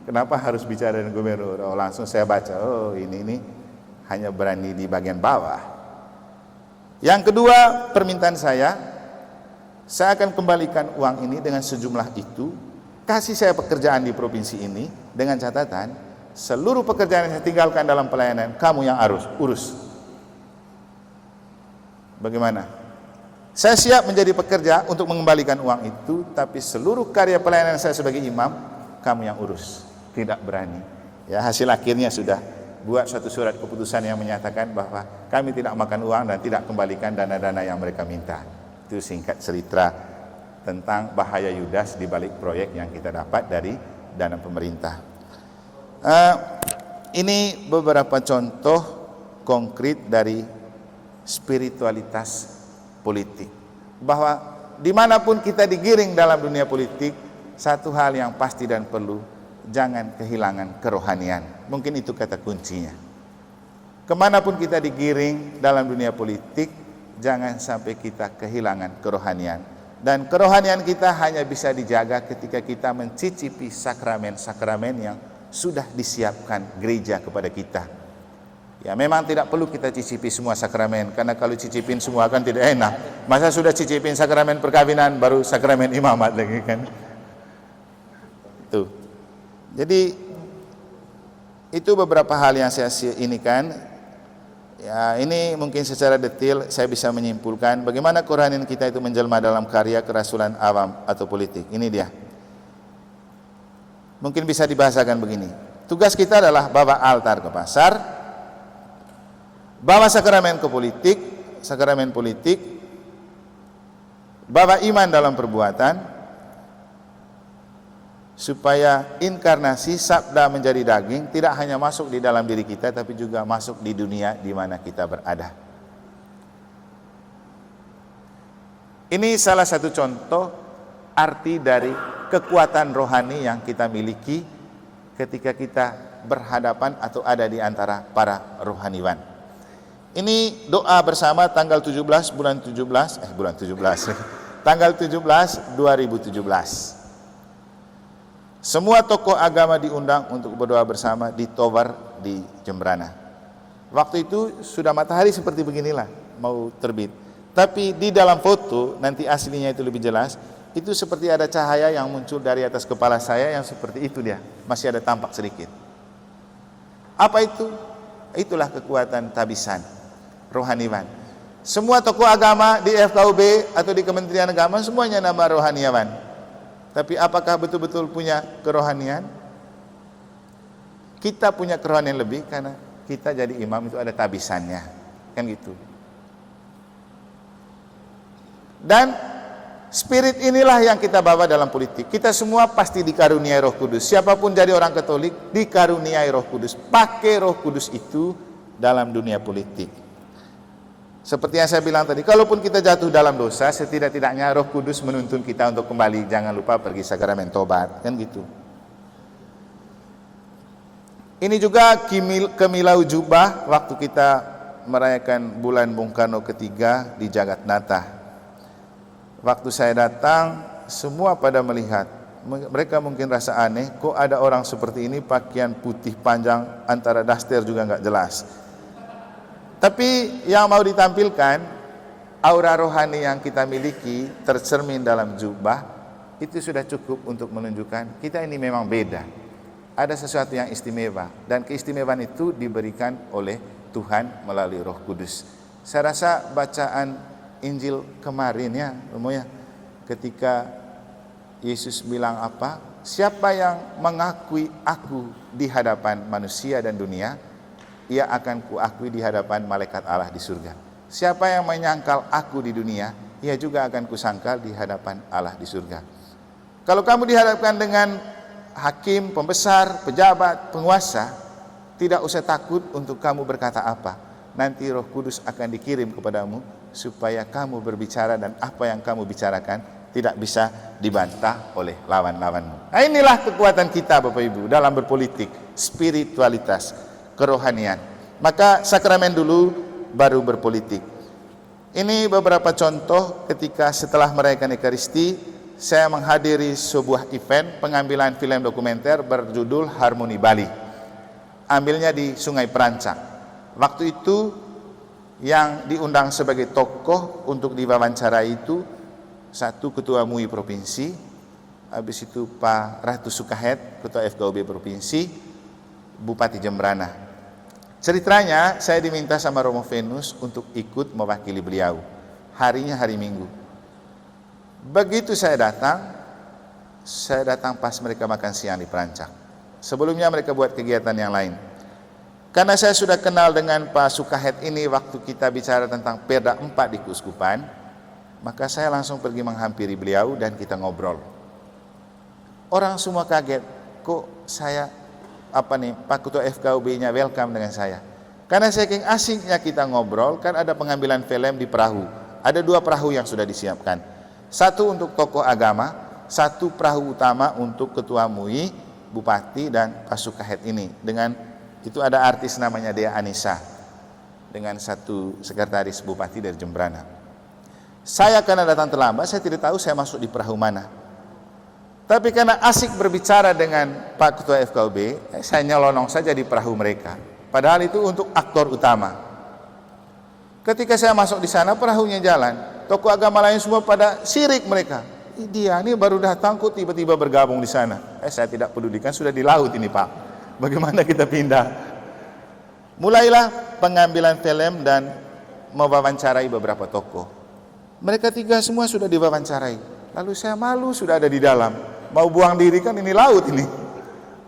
Kenapa harus bicara dengan gubernur? Oh, langsung saya baca, oh ini hanya berani di bagian bawah. Yang kedua, permintaan saya akan kembalikan uang ini dengan sejumlah itu, kasih saya pekerjaan di provinsi ini dengan catatan seluruh pekerjaan yang saya tinggalkan dalam pelayanan kamu yang harus urus. Bagaimana? Saya siap menjadi pekerja untuk mengembalikan uang itu, tapi seluruh karya pelayanan saya sebagai imam, kamu yang urus. Tidak berani. Ya, hasil akhirnya sudah buat suatu surat keputusan yang menyatakan bahwa kami tidak makan uang dan tidak kembalikan dana-dana yang mereka minta. Itu singkat cerita tentang bahaya Yudas di balik proyek yang kita dapat dari dana pemerintah. Ini beberapa contoh konkret dari spiritualitas politik, bahwa dimanapun kita digiring dalam dunia politik, satu hal yang pasti dan perlu, jangan kehilangan kerohanian. Mungkin itu kata kuncinya. Kemanapun kita digiring dalam dunia politik, jangan sampai kita kehilangan kerohanian. Dan kerohanian kita hanya bisa dijaga ketika kita mencicipi sakramen-sakramen yang sudah disiapkan gereja kepada kita. Ya, memang tidak perlu kita cicipi semua sakramen, karena kalau cicipin semua kan tidak enak. Masa sudah cicipin sakramen perkawinan baru sakramen imamat lagi kan. Tuh. Jadi itu beberapa hal yang saya inikan. Ya, ini mungkin secara detail saya bisa menyimpulkan bagaimana kerohanian kita itu menjelma dalam karya kerasulan awam atau politik. Ini dia. Mungkin bisa dibahasakan begini. Tugas kita adalah bawa altar ke pasar, bawa sakramen ke politik, sakramen politik, bawa iman dalam perbuatan, supaya inkarnasi sabda menjadi daging tidak hanya masuk di dalam diri kita, tapi juga masuk di dunia di mana kita berada. Ini salah satu contoh arti dari kekuatan rohani yang kita miliki ketika kita berhadapan atau ada di antara para rohaniwan. Ini doa bersama tanggal 17 tanggal 17 2017. Semua tokoh agama diundang untuk berdoa bersama di Tower di Jembrana. Waktu itu sudah matahari seperti beginilah, mau terbit. Tapi di dalam foto, nanti aslinya itu lebih jelas, itu seperti ada cahaya yang muncul dari atas kepala saya yang seperti itu dia, masih ada tampak sedikit. Apa itu? Itulah kekuatan tabisan, rohaniwan. Semua tokoh agama di FKUB atau di Kementerian Agama semuanya nama rohaniawan. Tapi apakah betul-betul punya kerohanian? Kita punya kerohanian lebih karena kita jadi imam itu ada tabisannya, kan gitu. Dan spirit inilah yang kita bawa dalam politik. Kita semua pasti dikaruniai Roh Kudus. Siapapun jadi orang Katolik dikaruniai Roh Kudus. Pakai Roh Kudus itu dalam dunia politik. Seperti yang saya bilang tadi, kalaupun kita jatuh dalam dosa, setidak-tidaknya Roh Kudus menuntun kita untuk kembali. Jangan lupa pergi sakramen tobat, kan gitu. Ini juga kemilau jubah waktu kita merayakan bulan Bung Karno ketiga di Jagatnata. Waktu saya datang, semua pada melihat. Mereka mungkin rasa aneh, kok ada orang seperti ini pakaian putih panjang antara daster juga nggak jelas. Tapi yang mau ditampilkan, aura rohani yang kita miliki tercermin dalam jubah, itu sudah cukup untuk menunjukkan kita ini memang beda. Ada sesuatu yang istimewa, dan keistimewaan itu diberikan oleh Tuhan melalui Roh Kudus. Saya rasa bacaan Injil kemarin ya, ketika Yesus bilang apa? Siapa yang mengakui aku di hadapan manusia dan dunia, ia akan kuakui di hadapan malaikat Allah di surga. Siapa yang menyangkal aku di dunia, ia juga akan kusangkal di hadapan Allah di surga. Kalau kamu dihadapkan dengan hakim, pembesar, pejabat, penguasa, tidak usah takut untuk kamu berkata apa. Nanti Roh Kudus akan dikirim kepadamu supaya kamu berbicara dan apa yang kamu bicarakan tidak bisa dibantah oleh lawan-lawanmu. Nah, inilah kekuatan kita Bapak Ibu dalam berpolitik, spiritualitas, kerohanian. Maka sakramen dulu baru berpolitik. Ini beberapa contoh ketika setelah merayakan Ekaristi, saya menghadiri sebuah event pengambilan film dokumenter berjudul Harmoni Bali. Ambilnya di Sungai Perancang. Waktu itu yang diundang sebagai tokoh untuk diwawancarai itu satu ketua MUI provinsi, habis itu Pak Ratu Sukahet, ketua FKUB provinsi, Bupati Jembrana. Ceritanya saya diminta sama Romo Venus untuk ikut mewakili beliau. harinya hari Minggu. Begitu saya datang pas mereka makan siang di Perancak. Sebelumnya mereka buat kegiatan yang lain. Karena saya sudah kenal dengan Pak Sukahet ini waktu kita bicara tentang Perda 4 di Keuskupan, maka saya langsung pergi menghampiri beliau dan kita ngobrol. Orang semua kaget, kok saya Pak Ketua FKUB-nya welcome dengan saya. Karena saking asiknya kita ngobrol, kan ada pengambilan film di perahu. Ada 2 perahu yang sudah disiapkan. Satu untuk tokoh agama, satu perahu utama untuk Ketua MUI, Bupati dan Pak Sukahet ini. Dengan itu ada artis namanya Dea Anissa dengan satu sekretaris Bupati dari Jembrana. Saya karena datang terlambat, saya tidak tahu saya masuk di perahu mana. Tapi karena asik berbicara dengan Pak Ketua FKUB, saya nyelonong saja di perahu mereka. Padahal itu untuk aktor utama. Ketika saya masuk di sana, perahunya jalan. Tokoh agama lain semua pada sirik mereka. Dia ini baru datang kok tiba-tiba bergabung di sana. Saya tidak pedulikan, sudah di laut ini Pak. Bagaimana kita pindah? Mulailah pengambilan film dan mewawancarai beberapa tokoh. Mereka 3 semua sudah diwawancarai. Lalu saya malu sudah ada di dalam. Mau buang diri kan ini laut ini.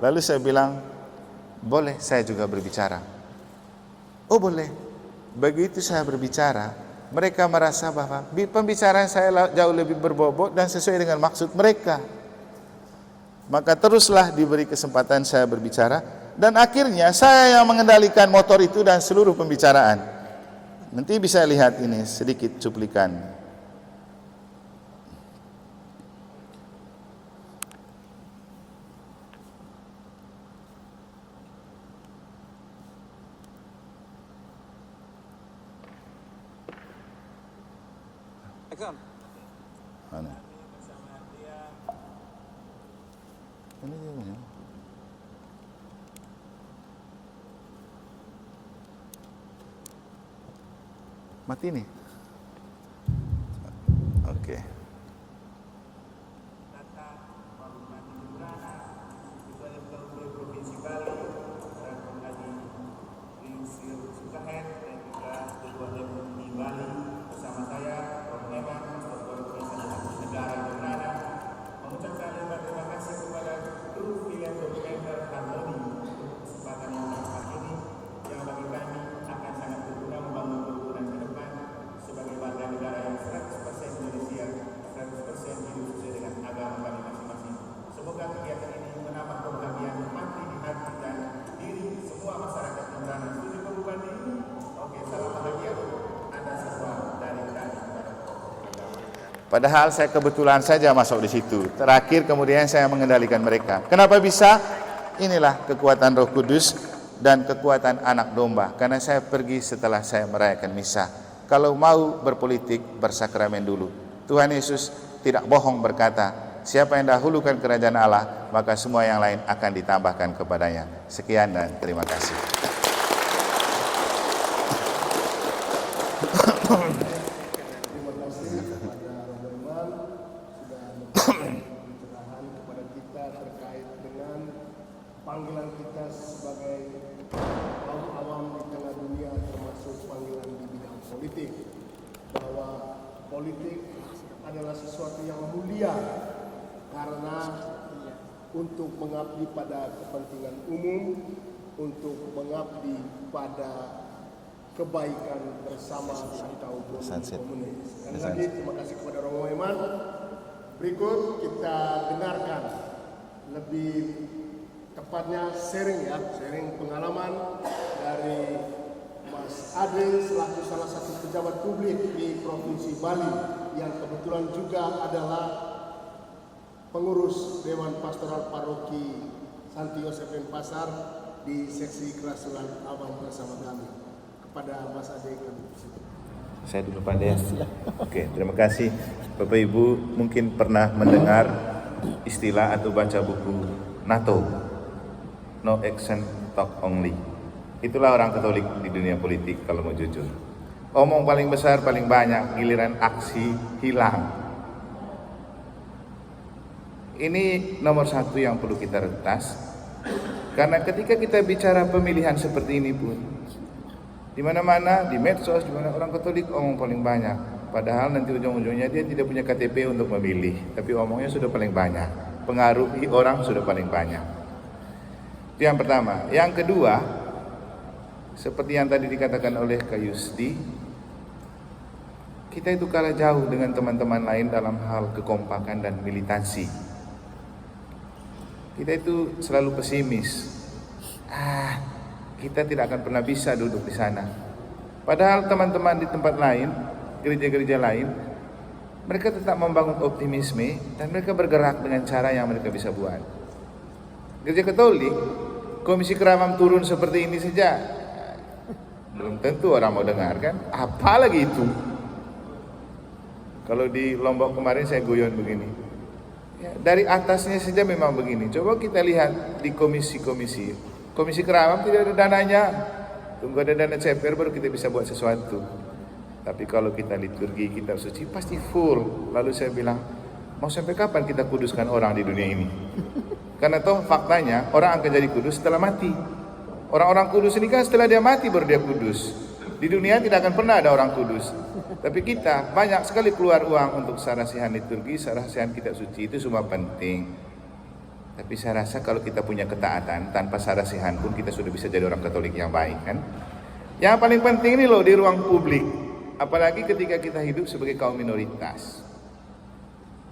Lalu saya bilang, boleh saya juga berbicara? Oh boleh. Begitu saya berbicara, mereka merasa bahwa pembicaraan saya jauh lebih berbobot dan sesuai dengan maksud mereka. Maka teruslah diberi kesempatan saya berbicara, dan akhirnya saya yang mengendalikan motor itu dan seluruh pembicaraan. Nanti bisa lihat ini sedikit cuplikan. Mana? Ini dia. Mati nih. Oke. Padahal saya kebetulan saja masuk di situ. Terakhir kemudian saya mengendalikan mereka. Kenapa bisa? Inilah kekuatan Roh Kudus dan kekuatan anak domba. Karena saya pergi setelah saya merayakan misa. Kalau mau berpolitik, bersakramen dulu. Tuhan Yesus tidak bohong berkata, siapa yang dahulukan kerajaan Allah, maka semua yang lain akan ditambahkan kepadanya. Sekian dan terima kasih. Panggilan kita sebagai kaum awam di tengah dunia, termasuk panggilan di bidang politik, bahwa politik adalah sesuatu yang mulia karena untuk mengabdi pada kepentingan umum, untuk mengabdi pada kebaikan bersama atau komunis. Sekali lagi terima kasih kepada Romo Eman. Berikut kita dengarkan lebih tepatnya sharing pengalaman dari Mas Ade selaku salah satu pejabat publik di Provinsi Bali yang kebetulan juga adalah pengurus Dewan Pastoral Paroki Santi Yosef Denpasar di seksi Kerasulan Abang bersama kami. Kepada Mas Ade kami persilakan. Saya dulu Pak Des. Oke, terima kasih. Bapak Ibu mungkin pernah mendengar istilah atau baca buku NATO. No action, talk only. Itulah orang Katolik di dunia politik kalau mau jujur. Omong paling besar, paling banyak, giliran aksi hilang. Ini nomor 1 yang perlu kita retas. Karena ketika kita bicara pemilihan seperti ini pun, di mana-mana, di medsos, di mana orang Katolik omong paling banyak. Padahal nanti ujung-ujungnya dia tidak punya KTP untuk memilih, tapi omongnya sudah paling banyak, pengaruhi orang sudah paling banyak. Itu yang pertama. Yang kedua, seperti yang tadi dikatakan oleh Kak Yusdi, kita itu kalah jauh dengan teman-teman lain dalam hal kekompakan dan militansi. Kita itu selalu pesimis. Kita tidak akan pernah bisa duduk di sana. Padahal teman-teman di tempat lain, gereja-gereja lain, mereka tetap membangun optimisme dan mereka bergerak dengan cara yang mereka bisa buat. Gereja Katolik, komisi keramam turun seperti ini saja, belum tentu orang mau dengar kan? Apalagi itu. Kalau di Lombok kemarin saya guyon begini. Ya, dari atasnya saja memang begini. Coba kita lihat di komisi-komisi. Komisi keramam tidak ada dananya. Tunggu ada dana CPR baru kita bisa buat sesuatu. Tapi kalau kita liturgi, kitab suci pasti full. Lalu saya bilang, mau sampai kapan kita kuduskan orang di dunia ini? Karena toh faktanya orang akan jadi kudus setelah mati. Orang-orang kudus ini kan setelah dia mati baru dia kudus. Di dunia tidak akan pernah ada orang kudus. Tapi kita banyak sekali keluar uang untuk sarasihan liturgi, sarasihan kitab suci, itu semua penting. Tapi saya rasa kalau kita punya ketaatan, tanpa sarasihan pun kita sudah bisa jadi orang Katolik yang baik kan. Yang paling penting ini loh di ruang publik. Apalagi ketika kita hidup sebagai kaum minoritas.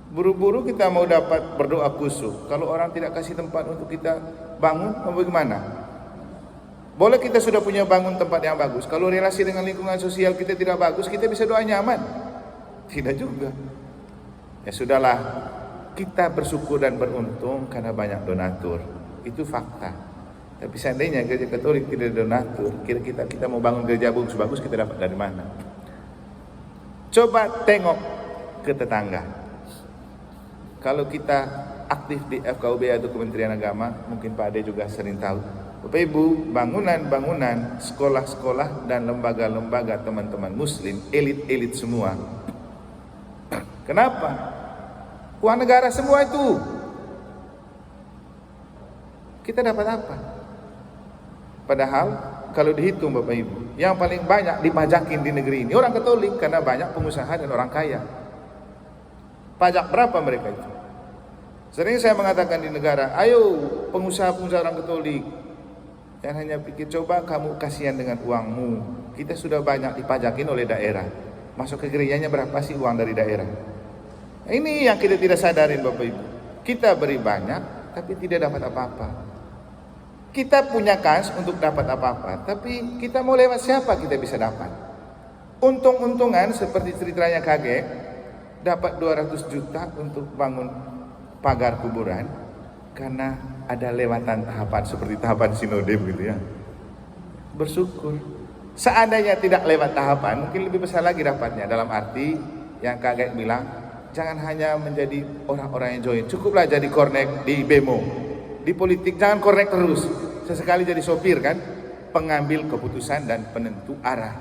Buru-buru kita mau dapat berdoa kusuk. Kalau orang tidak kasih tempat untuk kita bangun, mau bagaimana? Boleh kita sudah punya bangun tempat yang bagus. Kalau relasi dengan lingkungan sosial kita tidak bagus, kita bisa doa nyaman? Tidak juga. Ya sudahlah, kita bersyukur dan beruntung karena banyak donatur. Itu fakta. Tapi seandainya gereja Katolik tidak ada donatur, kira-kira kita mau bangun gereja bagus, kita dapat dari mana? Coba tengok ke tetangga. Kalau kita aktif di FKUB atau Kementerian Agama, mungkin Pak Ade juga sering tahu. Bapak Ibu, bangunan-bangunan, sekolah-sekolah dan lembaga-lembaga teman-teman muslim, elit-elit semua. Kenapa? Uang negara semua itu. Kita dapat apa? Padahal kalau dihitung Bapak Ibu, yang paling banyak dipajakin di negeri ini orang Katolik karena banyak pengusaha dan orang kaya. Pajak berapa mereka itu? Sering saya mengatakan di negara, ayo pengusaha-pengusaha orang Katolik, yang hanya pikir coba kamu kasihan dengan uangmu. Kita sudah banyak dipajakin oleh daerah. Masuk ke gerejanya berapa sih uang dari daerah? Nah, ini yang kita tidak sadarin Bapak Ibu. Kita beri banyak tapi tidak dapat apa-apa. Kita punya kans untuk dapat apa-apa, tapi kita mau lewat siapa kita bisa dapat? Untung-untungan seperti ceritanya kakek, dapat 200 juta untuk bangun pagar kuburan karena ada lewatan tahapan seperti tahapan sinode begitu ya. Bersyukur. Seandainya tidak lewat tahapan, mungkin lebih besar lagi dapatnya. Dalam arti yang kakek bilang, jangan hanya menjadi orang-orang yang join, cukuplah jadi kornek di bemo. Di politik jangan korek terus, sesekali jadi sopir kan, pengambil keputusan dan penentu arah.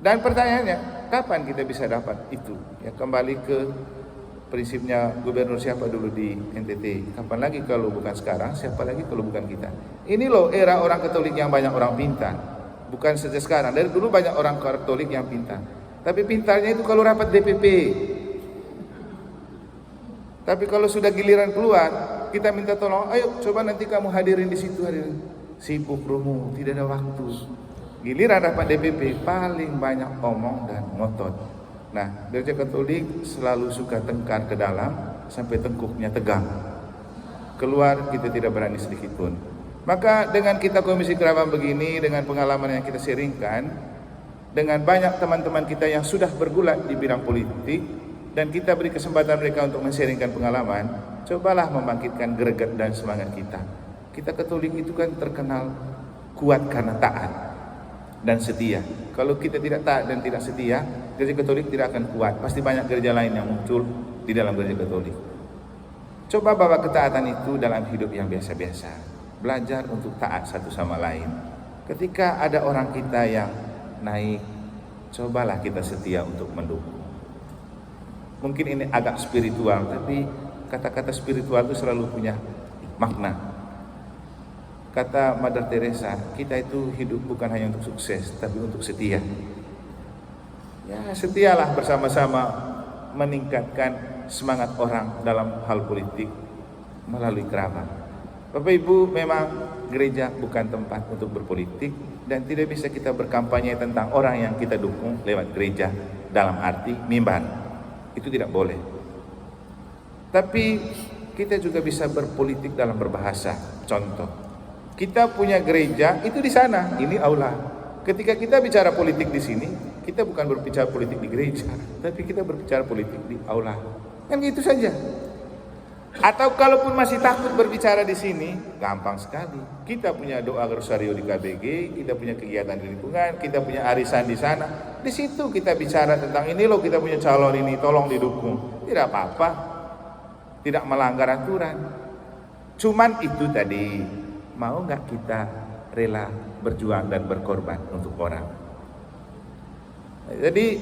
Dan pertanyaannya, kapan kita bisa dapat itu? Ya kembali ke prinsipnya gubernur siapa dulu di NTT. Kapan lagi kalau bukan sekarang, siapa lagi kalau bukan kita? Ini loh era orang Katolik yang banyak orang pintar. Bukan saja sekarang, dari dulu banyak orang Katolik yang pintar. Tapi pintarnya itu kalau rapat DPP. Tapi kalau sudah giliran keluar, kita minta tolong, ayo coba nanti kamu hadirin di situ, hadirin. Sibuk romo, tidak ada waktu. Giliran rapat DPP paling banyak omong dan ngotot. Nah, gereja Katolik selalu suka tengkar ke dalam sampai tengkuknya tegang. Keluar kita tidak berani sedikit pun. Maka dengan kita komisi keramam begini, dengan pengalaman yang kita sharingkan, dengan banyak teman-teman kita yang sudah bergulat di bidang politik, dan kita beri kesempatan mereka untuk men-sharingkan pengalaman, cobalah membangkitkan greget dan semangat kita. Kita Katolik itu kan terkenal kuat karena taat dan setia. Kalau kita tidak taat dan tidak setia, gereja Katolik tidak akan kuat. Pasti banyak gereja lain yang muncul di dalam gereja Katolik. Coba bawa ketaatan itu dalam hidup yang biasa-biasa. Belajar untuk taat satu sama lain. Ketika ada orang kita yang naik, cobalah kita setia untuk mendukung. Mungkin ini agak spiritual, tapi kata-kata spiritual itu selalu punya makna. Kata Mother Teresa, kita itu hidup bukan hanya untuk sukses, tapi untuk setia. Ya, setialah bersama-sama meningkatkan semangat orang dalam hal politik melalui keramat. Bapak Ibu, memang gereja bukan tempat untuk berpolitik dan tidak bisa kita berkampanye tentang orang yang kita dukung lewat gereja dalam arti mimbar. Itu tidak boleh. Tapi kita juga bisa berpolitik dalam berbahasa. Contoh, kita punya gereja itu di sana, ini aula. Ketika kita bicara politik di sini, kita bukan berbicara politik di gereja, tapi kita berbicara politik di aula. Kan gitu saja. Atau kalaupun masih takut berbicara di sini, gampang sekali. Kita punya doa rosario di KBG, kita punya kegiatan di lingkungan, kita punya arisan di sana. Di situ kita bicara tentang ini loh, kita punya calon ini, tolong didukung. Tidak apa-apa, tidak melanggar aturan. Cuman itu tadi, mau nggak kita rela berjuang dan berkorban untuk orang. Jadi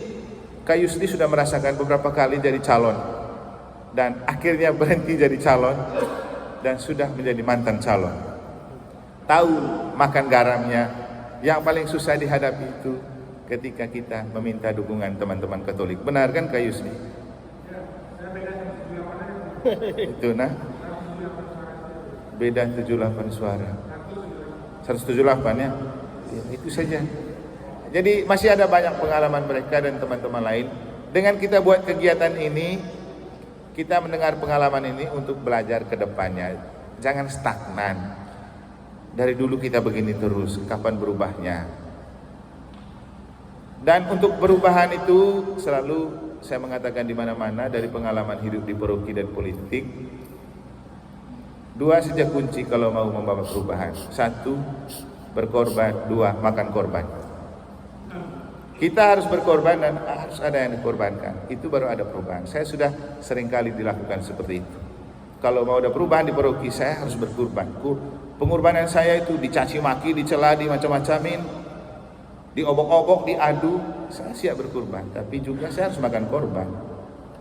Kak Yusdi sudah merasakan beberapa kali jadi calon dan akhirnya berhenti jadi calon dan sudah menjadi mantan calon. Tahu makan garamnya. Yang paling susah dihadapi itu ketika kita meminta dukungan teman-teman Katolik. Benar kan Kak Yusdi? Itu nah. Beda 78 suara. 178 ya. Itu saja. Jadi masih ada banyak pengalaman mereka dan teman-teman lain. Dengan kita buat kegiatan ini, kita mendengar pengalaman ini untuk belajar ke depannya. Jangan stagnan. Dari dulu kita begini terus, kapan berubahnya? Dan untuk perubahan itu selalu saya mengatakan di mana-mana dari pengalaman hidup di paroki dan politik. Dua saja kunci kalau mau membawa perubahan. Satu, berkorban. Dua, makan korban. Kita harus berkorban dan harus ada yang dikorbankan. Itu baru ada perubahan. Saya sudah seringkali dilakukan seperti itu. Kalau mau ada perubahan di paroki, saya harus berkorban. Pengorbanan saya itu dicaci maki, dicela, dimacam-macamin, diobok-obok, diadu. Saya siap berkorban, tapi juga saya harus makan korban.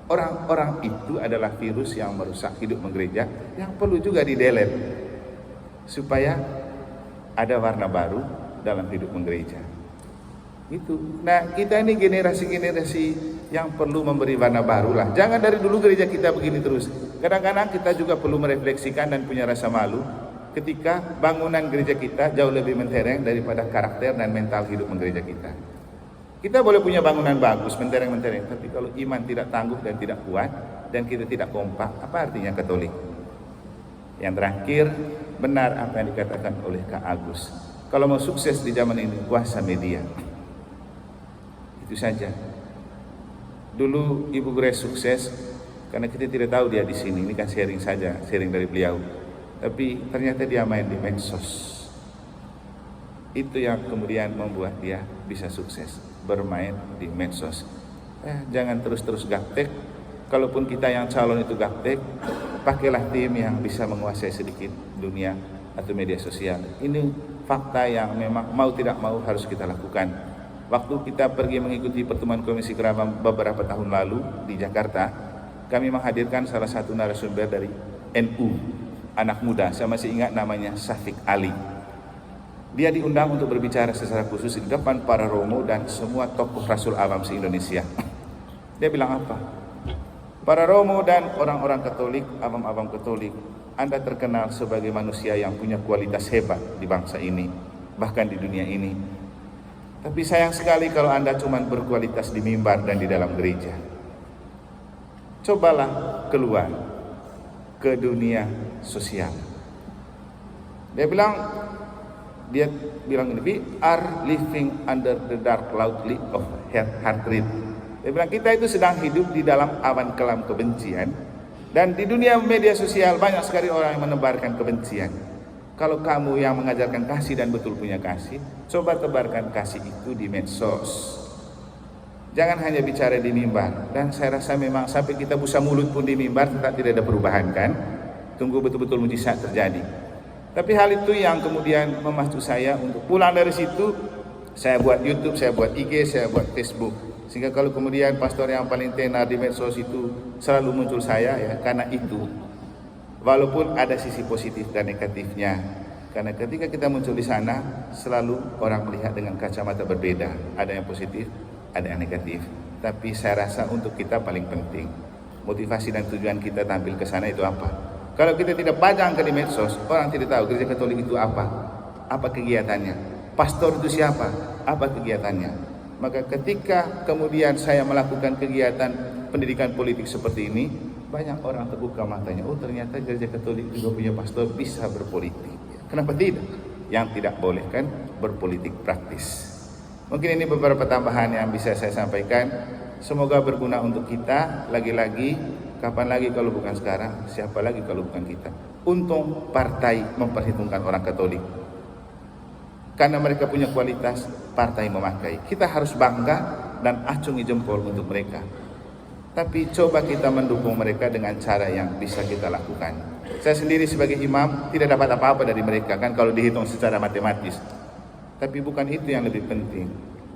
Orang-orang itu adalah virus yang merusak hidup gereja, yang perlu juga didelet supaya ada warna baru dalam hidup gereja. Itu. Nah, kita ini generasi-generasi yang perlu memberi warna baru lah. Jangan dari dulu gereja kita begini terus. Kadang-kadang kita juga perlu merefleksikan dan punya rasa malu ketika bangunan gereja kita jauh lebih mentereng daripada karakter dan mental hidup gereja kita. Kita boleh punya bangunan bagus, mentereng-mentereng, tapi kalau iman tidak tangguh dan tidak kuat dan kita tidak kompak, apa artinya Katolik? Yang terakhir, benar apa yang dikatakan oleh Kak Agus. Kalau mau sukses di zaman ini, kuasa media. Itu saja. Dulu Ibu Grace sukses karena kita tidak tahu dia di sini. Ini kan sharing saja, sharing dari beliau. Tapi ternyata dia main di medsos. Itu yang kemudian membuat dia bisa sukses, bermain di medsos. Jangan terus-terus gaptek. Kalaupun kita yang calon itu gaptek, pakailah tim yang bisa menguasai sedikit dunia atau media sosial. Ini fakta yang memang mau tidak mau harus kita lakukan. Waktu kita pergi mengikuti pertemuan Komisi Kerabat beberapa tahun lalu di Jakarta, kami menghadirkan salah satu narasumber dari NU, anak muda. Saya masih ingat namanya Syafiq Ali. Dia diundang untuk berbicara secara khusus di depan para romo dan semua tokoh Rasul Awam se-Indonesia. Dia bilang apa? Para romo dan orang-orang Katolik, awam-awam Katolik, Anda terkenal sebagai manusia yang punya kualitas hebat di bangsa ini, bahkan di dunia ini. Tapi sayang sekali kalau Anda cuma berkualitas di mimbar dan di dalam gereja. Cobalah keluar ke dunia sosial. Dia bilang ini, we are living under the dark cloud of hatred. Dia bilang kita itu sedang hidup di dalam awan kelam kebencian, dan di dunia media sosial banyak sekali orang yang menebarkan kebencian. Kalau kamu yang mengajarkan kasih dan betul punya kasih, coba tebarkan kasih itu di medsos. Jangan hanya bicara di mimbar. Dan saya rasa memang sampai kita busa mulut pun di mimbar tetap tidak ada perubahan kan. Tunggu betul-betul mujizat terjadi. Tapi hal itu yang kemudian memacu saya untuk pulang dari situ. Saya buat YouTube, saya buat IG, saya buat Facebook. Sehingga kalau kemudian pastor yang paling tenar di medsos itu selalu muncul saya ya, karena itu. Walaupun ada sisi positif dan negatifnya. Karena ketika kita muncul di sana, selalu orang melihat dengan kacamata berbeda. Ada yang positif, ada yang negatif. Tapi saya rasa untuk kita paling penting, motivasi dan tujuan kita tampil ke sana itu apa? Kalau kita tidak pajangkan di medsos, orang tidak tahu Gereja Katolik itu apa kegiatannya, pastor itu siapa, apa kegiatannya. Maka ketika kemudian saya melakukan kegiatan pendidikan politik seperti ini, banyak orang terbuka matanya, oh ternyata Gereja Katolik juga punya pastor bisa berpolitik. Kenapa tidak? Yang tidak boleh kan berpolitik praktis. Mungkin ini beberapa tambahan yang bisa saya sampaikan. Semoga berguna untuk kita. Lagi-lagi, kapan lagi kalau bukan sekarang? Siapa lagi kalau bukan kita? Untung partai memperhitungkan orang Katolik. Karena mereka punya kualitas, partai memakai. Kita harus bangga dan acungi jempol untuk mereka. Tapi coba kita mendukung mereka dengan cara yang bisa kita lakukan. Saya sendiri sebagai imam tidak dapat apa-apa dari mereka kan kalau dihitung secara matematis. Tapi bukan itu yang lebih penting.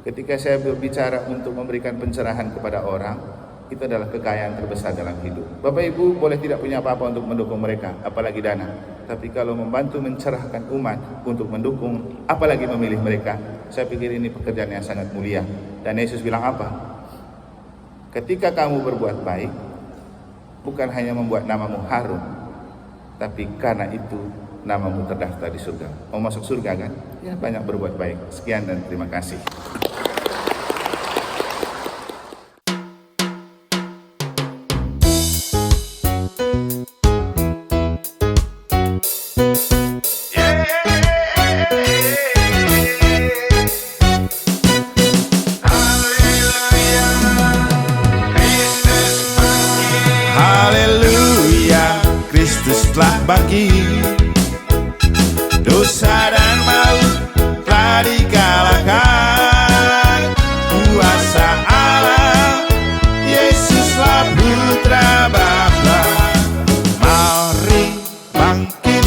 Ketika saya berbicara untuk memberikan pencerahan kepada orang, itu adalah kekayaan terbesar dalam hidup. Bapak Ibu boleh tidak punya apa-apa untuk mendukung mereka, apalagi dana. Tapi kalau membantu mencerahkan umat untuk mendukung, apalagi memilih mereka, saya pikir ini pekerjaan yang sangat mulia. Dan Yesus bilang apa? Ketika kamu berbuat baik, bukan hanya membuat namamu harum, tapi karena itu namamu terdaftar di surga. Mau masuk surga kan? Ya banyak berbuat baik. Sekian dan terima kasih. Haleluya, Kristus telah bangkit. Dosa dan maut telah dikalahkan. Kuasa Allah, Yesuslah Putra Bapa. Mari bangkit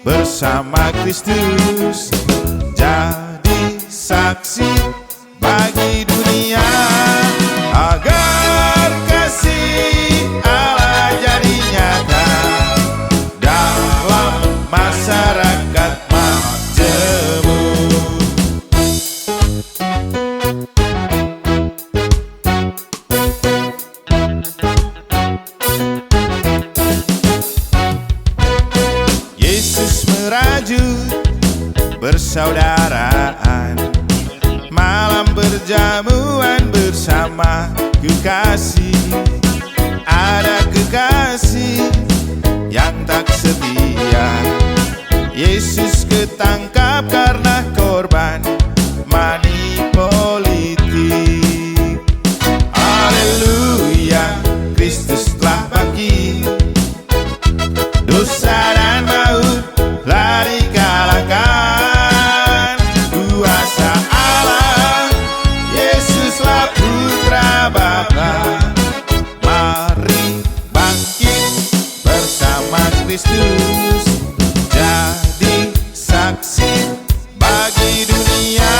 bersama Kristus, jadi saksi bagi dunia, agar kasih Allah jadi nyata dalam masyarakat majemuk. Yesus merajut persaudaraan, malam berjamuan bersama kekasih. Ada kekasih yang tak setia, Yesus ketangkap karena korban money politik. Haleluya, Kristus telah bangkit. Dosa dan maut telah dikalahkan. Kuasa Allah, Yesuslah Putra Bapa. Mari bangkit bersama Kristus, jadi saksi bagi dunia,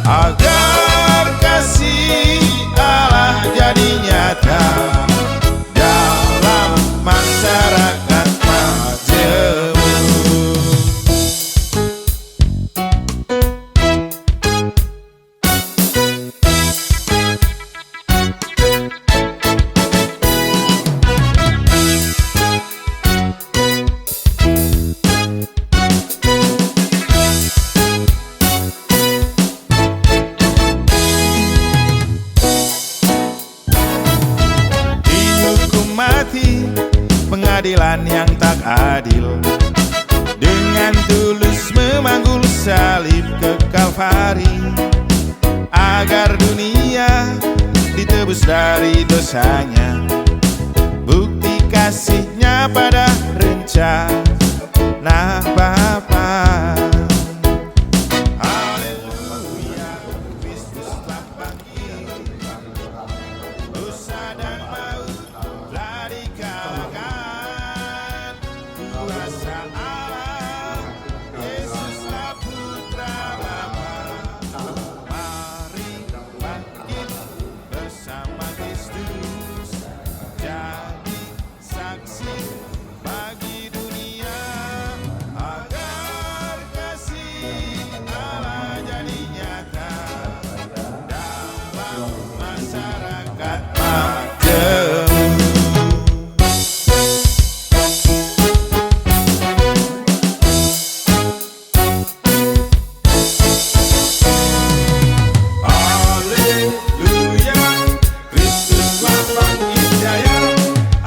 agar kasih Allah jadi nyata dalam masyarakat majemuk. Dihukum mati pengadilan yang tak adil, dengan tulus memanggul salib ke Kalvari, agar dunia ditebus dari dosanya. Bukti kasihnya pada rencana Bapa. Haleluya, Kristus telah bangkit. Dosa dan maut telah dikalahkan. Kuasa Allah, Yesuslah Putra Bapa. Mari bangkit bersama Kristus, jadi saksi bagi dunia, agar Hidayah,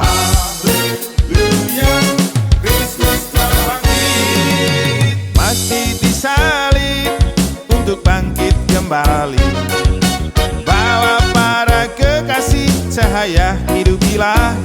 haleluya, Kristus telah bangkit. Mati disalib untuk bangkit kembali, bawa para kekasih cahaya hidup ilahi.